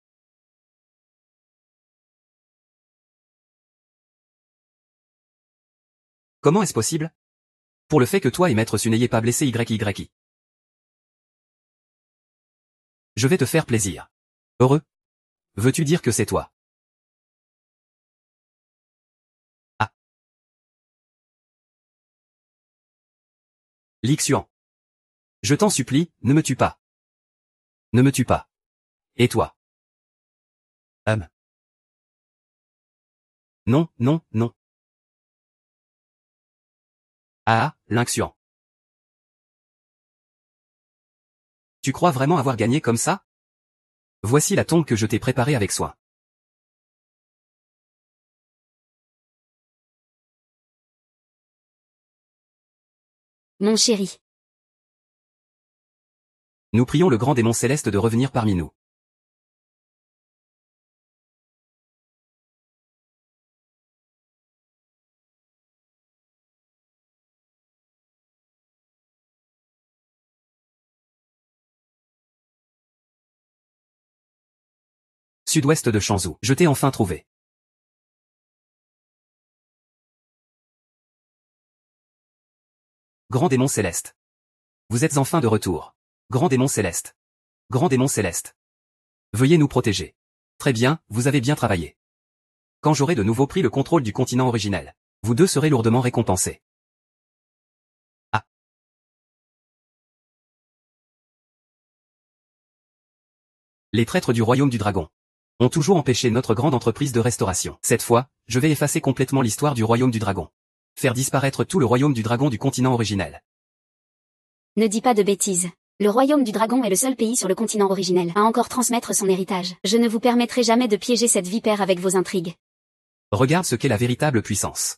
Comment est-ce possible? Pour le fait que toi et Maître Su n'ayez pas blessé YYI. Je vais te faire plaisir. Heureux? Veux-tu dire que c'est toi? Ah. Lixuan. Je t'en supplie, ne me tue pas. Ne me tue pas. Et toi? Non, non, non. Ah, Lynxian. Tu crois vraiment avoir gagné comme ça? Voici la tombe que je t'ai préparée avec soin. Mon chéri. Nous prions le grand démon céleste de revenir parmi nous. Sud-ouest de Shanzhou. Je t'ai enfin trouvé. Grand démon céleste. Vous êtes enfin de retour. Grand démon céleste. Grand démon céleste. Veuillez nous protéger. Très bien, vous avez bien travaillé. Quand j'aurai de nouveau pris le contrôle du continent originel, vous deux serez lourdement récompensés. Ah. Les traîtres du royaume du dragon ont toujours empêché notre grande entreprise de restauration. Cette fois, je vais effacer complètement l'histoire du royaume du dragon. Faire disparaître tout le royaume du dragon du continent originel. Ne dis pas de bêtises. Le royaume du dragon est le seul pays sur le continent originel à encore transmettre son héritage. Je ne vous permettrai jamais de piéger cette vipère avec vos intrigues. Regarde ce qu'est la véritable puissance.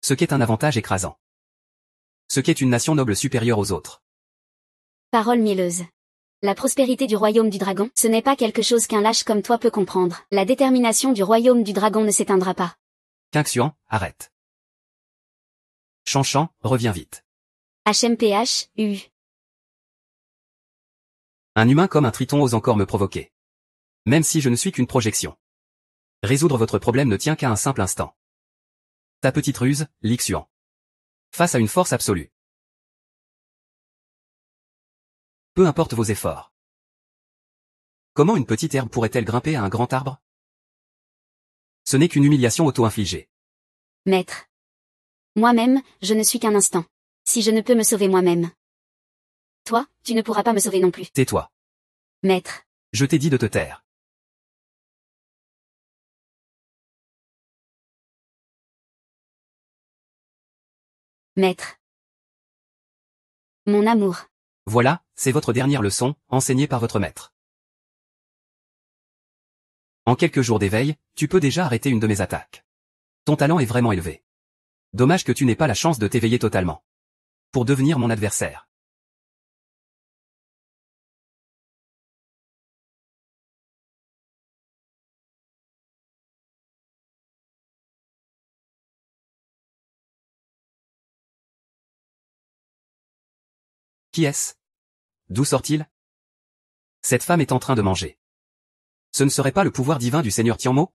Ce qu'est un avantage écrasant. Ce qu'est une nation noble supérieure aux autres. Parole mielleuse. La prospérité du royaume du dragon, ce n'est pas quelque chose qu'un lâche comme toi peut comprendre. La détermination du royaume du dragon ne s'éteindra pas. Qingxuan, arrête. Chanchan, reviens vite. HMPH, U. Un humain comme un triton ose encore me provoquer. Même si je ne suis qu'une projection. Résoudre votre problème ne tient qu'à un simple instant. Ta petite ruse, Lixuan. Face à une force absolue. Peu importe vos efforts. Comment une petite herbe pourrait-elle grimper à un grand arbre? Ce n'est qu'une humiliation auto-infligée. Maître. Moi-même, je ne suis qu'un instant. Si je ne peux me sauver moi-même. Toi, tu ne pourras pas me sauver non plus. Tais-toi. Maître. Je t'ai dit de te taire. Maître. Mon amour. Voilà, c'est votre dernière leçon, enseignée par votre maître. En quelques jours d'éveil, tu peux déjà arrêter une de mes attaques. Ton talent est vraiment élevé. Dommage que tu n'aies pas la chance de t'éveiller totalement. Pour devenir mon adversaire. Qui est-ce? D'où sort-il? Cette femme est en train de manger. Ce ne serait pas le pouvoir divin du Seigneur Tianmo?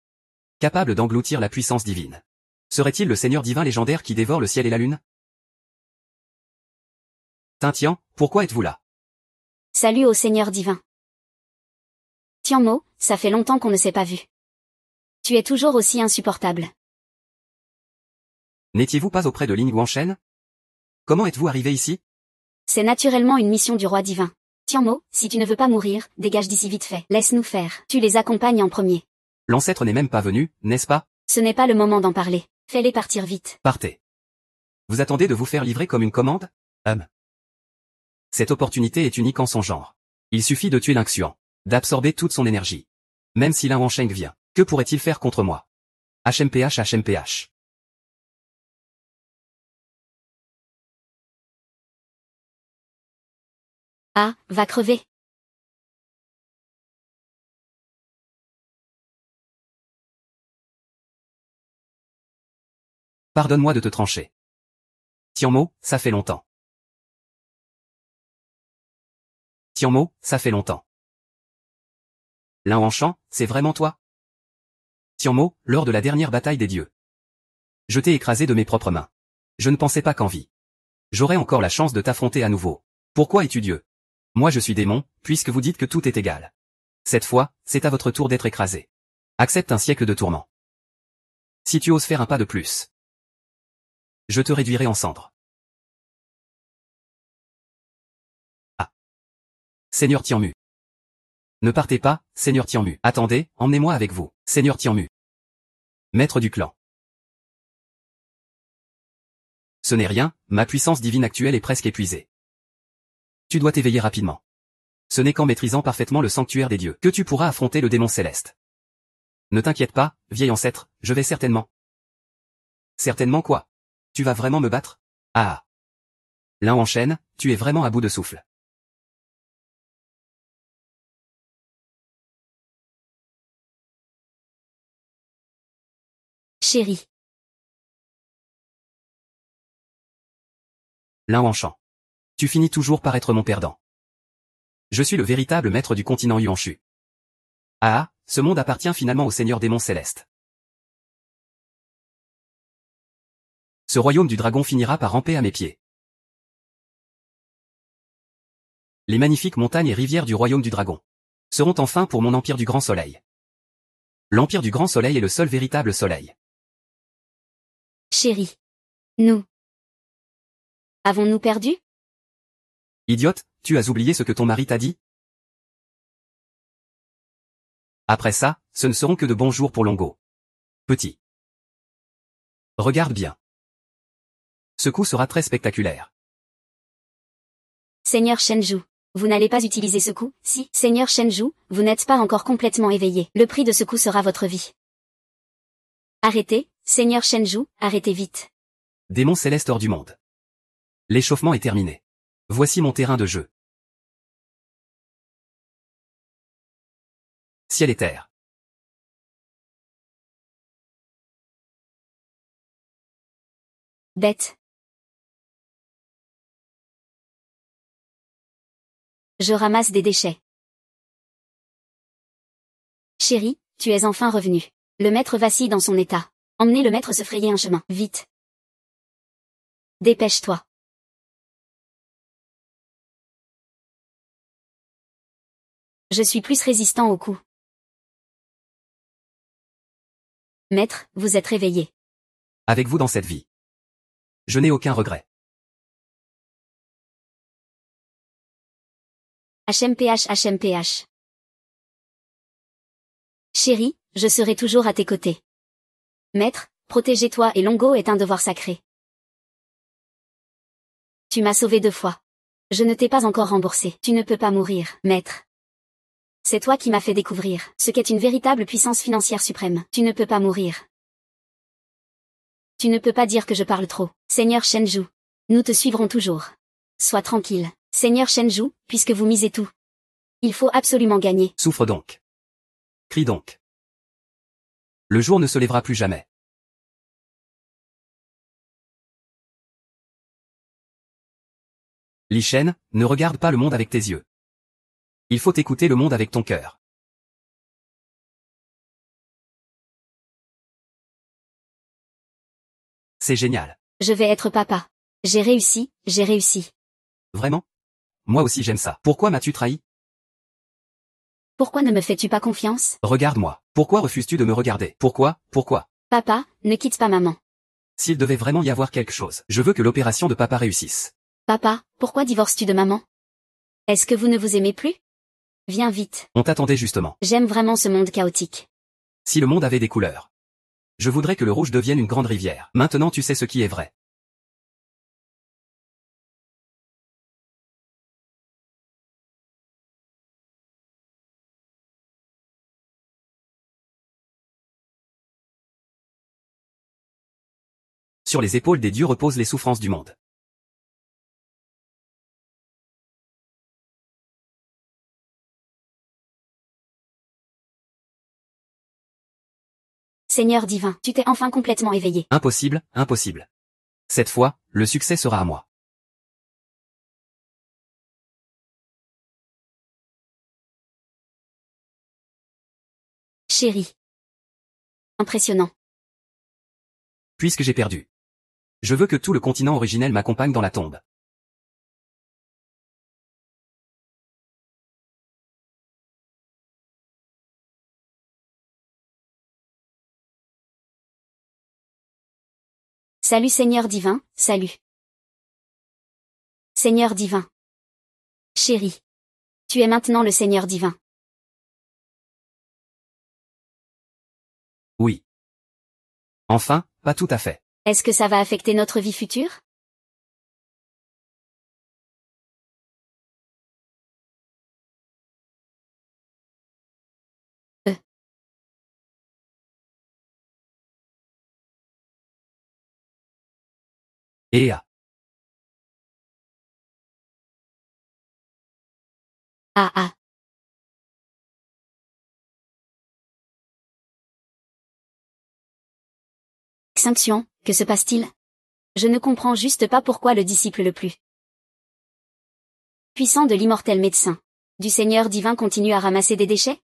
Capable d'engloutir la puissance divine. Serait-il le Seigneur divin légendaire qui dévore le ciel et la lune? Tintian, pourquoi êtes-vous là? Salut au Seigneur divin. Tianmo, ça fait longtemps qu'on ne s'est pas vu. Tu es toujours aussi insupportable. N'étiez-vous pas auprès de Ling Guanshen? Comment êtes-vous arrivé ici? C'est naturellement une mission du roi divin. Tianmo, si tu ne veux pas mourir, dégage d'ici vite fait. Laisse-nous faire. Tu les accompagnes en premier. L'ancêtre n'est même pas venu, n'est-ce pas? Ce n'est pas le moment d'en parler. Fais-les partir vite. Partez. Vous attendez de vous faire livrer comme une commande? Cette opportunité est unique en son genre. Il suffit de tuer l'Inxuan, d'absorber toute son énergie. Même si Lin Wansheng vient, que pourrait-il faire contre moi? HMPH HMPH. Ah, va crever. Pardonne-moi de te trancher. Tianmo, ça fait longtemps. Tianmo, ça fait longtemps. Lin Wanshan, c'est vraiment toi? Tianmo, lors de la dernière bataille des dieux. Je t'ai écrasé de mes propres mains. Je ne pensais pas qu'en vie. J'aurais encore la chance de t'affronter à nouveau. Pourquoi es-tu Dieu? Moi je suis démon, puisque vous dites que tout est égal. Cette fois, c'est à votre tour d'être écrasé. Accepte un siècle de tourment. Si tu oses faire un pas de plus, je te réduirai en cendres. Ah. Seigneur Tianmu. Ne partez pas, Seigneur Tianmu. Attendez, emmenez-moi avec vous, Seigneur Tianmu. Maître du clan. Ce n'est rien, ma puissance divine actuelle est presque épuisée. Tu dois t'éveiller rapidement. Ce n'est qu'en maîtrisant parfaitement le sanctuaire des dieux que tu pourras affronter le démon céleste. Ne t'inquiète pas, vieil ancêtre, je vais certainement. Certainement quoi? Tu vas vraiment me battre? Ah. Lin Wanshen, tu es vraiment à bout de souffle. Chérie. Lin Wanshan. Tu finis toujours par être mon perdant. Je suis le véritable maître du continent Yuanshu. Ah, ce monde appartient finalement au seigneur démon céleste. Ce royaume du dragon finira par ramper à mes pieds. Les magnifiques montagnes et rivières du royaume du dragon seront enfin pour mon empire du grand soleil. L'empire du grand soleil est le seul véritable soleil. Chérie. Nous. Avons-nous perdu? Idiote, tu as oublié ce que ton mari t'a dit? Après ça, ce ne seront que de bons jours pour Longo. Petit. Regarde bien. Ce coup sera très spectaculaire. Seigneur Shenju. Vous n'allez pas utiliser ce coup, si, Seigneur Shenju, vous n'êtes pas encore complètement éveillé. Le prix de ce coup sera votre vie. Arrêtez, Seigneur Shenju, arrêtez vite. Démon céleste hors du monde. L'échauffement est terminé. Voici mon terrain de jeu. Ciel et terre. Bête. Je ramasse des déchets. Chérie, tu es enfin revenu. Le maître vacille dans son état. Emmenez le maître se frayer un chemin, vite. Dépêche-toi. Je suis plus résistant aux coups. Maître, vous êtes réveillé. Avec vous dans cette vie. Je n'ai aucun regret. HMPH HMPH. Chérie, je serai toujours à tes côtés. Maître, protégez-toi et Longo est un devoir sacré. Tu m'as sauvé 2 fois. Je ne t'ai pas encore remboursé. Tu ne peux pas mourir, maître. C'est toi qui m'as fait découvrir ce qu'est une véritable puissance financière suprême. Tu ne peux pas mourir. Tu ne peux pas dire que je parle trop. Seigneur Shenju. Nous te suivrons toujours. Sois tranquille. Seigneur Shenju, puisque vous misez tout. Il faut absolument gagner. Souffre donc. Crie donc. Le jour ne se lèvera plus jamais. Li Shen, ne regarde pas le monde avec tes yeux. Il faut écouter le monde avec ton cœur. C'est génial. Je vais être papa. J'ai réussi, j'ai réussi. Vraiment? Moi aussi j'aime ça. Pourquoi m'as-tu trahi? Pourquoi ne me fais-tu pas confiance? Regarde-moi. Pourquoi refuses-tu de me regarder? Pourquoi? Papa, ne quitte pas maman. S'il devait vraiment y avoir quelque chose, je veux que l'opération de papa réussisse. Papa, pourquoi divorces-tu de maman? Est-ce que vous ne vous aimez plus? Viens vite. On t'attendait justement. J'aime vraiment ce monde chaotique. Si le monde avait des couleurs. Je voudrais que le rouge devienne une grande rivière. Maintenant tu sais ce qui est vrai. Sur les épaules des dieux reposent les souffrances du monde. Seigneur divin, tu t'es enfin complètement éveillé. Impossible, impossible. Cette fois, le succès sera à moi. Chérie. Impressionnant. Puisque j'ai perdu. Je veux que tout le continent originel m'accompagne dans la tombe. Salut Seigneur divin, salut. Seigneur divin. Chérie. Tu es maintenant le Seigneur divin. Oui. Enfin, pas tout à fait. Est-ce que ça va affecter notre vie future? Et à. Ah ah. Extinction, que se passe-t-il? Je ne comprends juste pas pourquoi le disciple le plus puissant de l'immortel médecin du Seigneur divin continue à ramasser des déchets?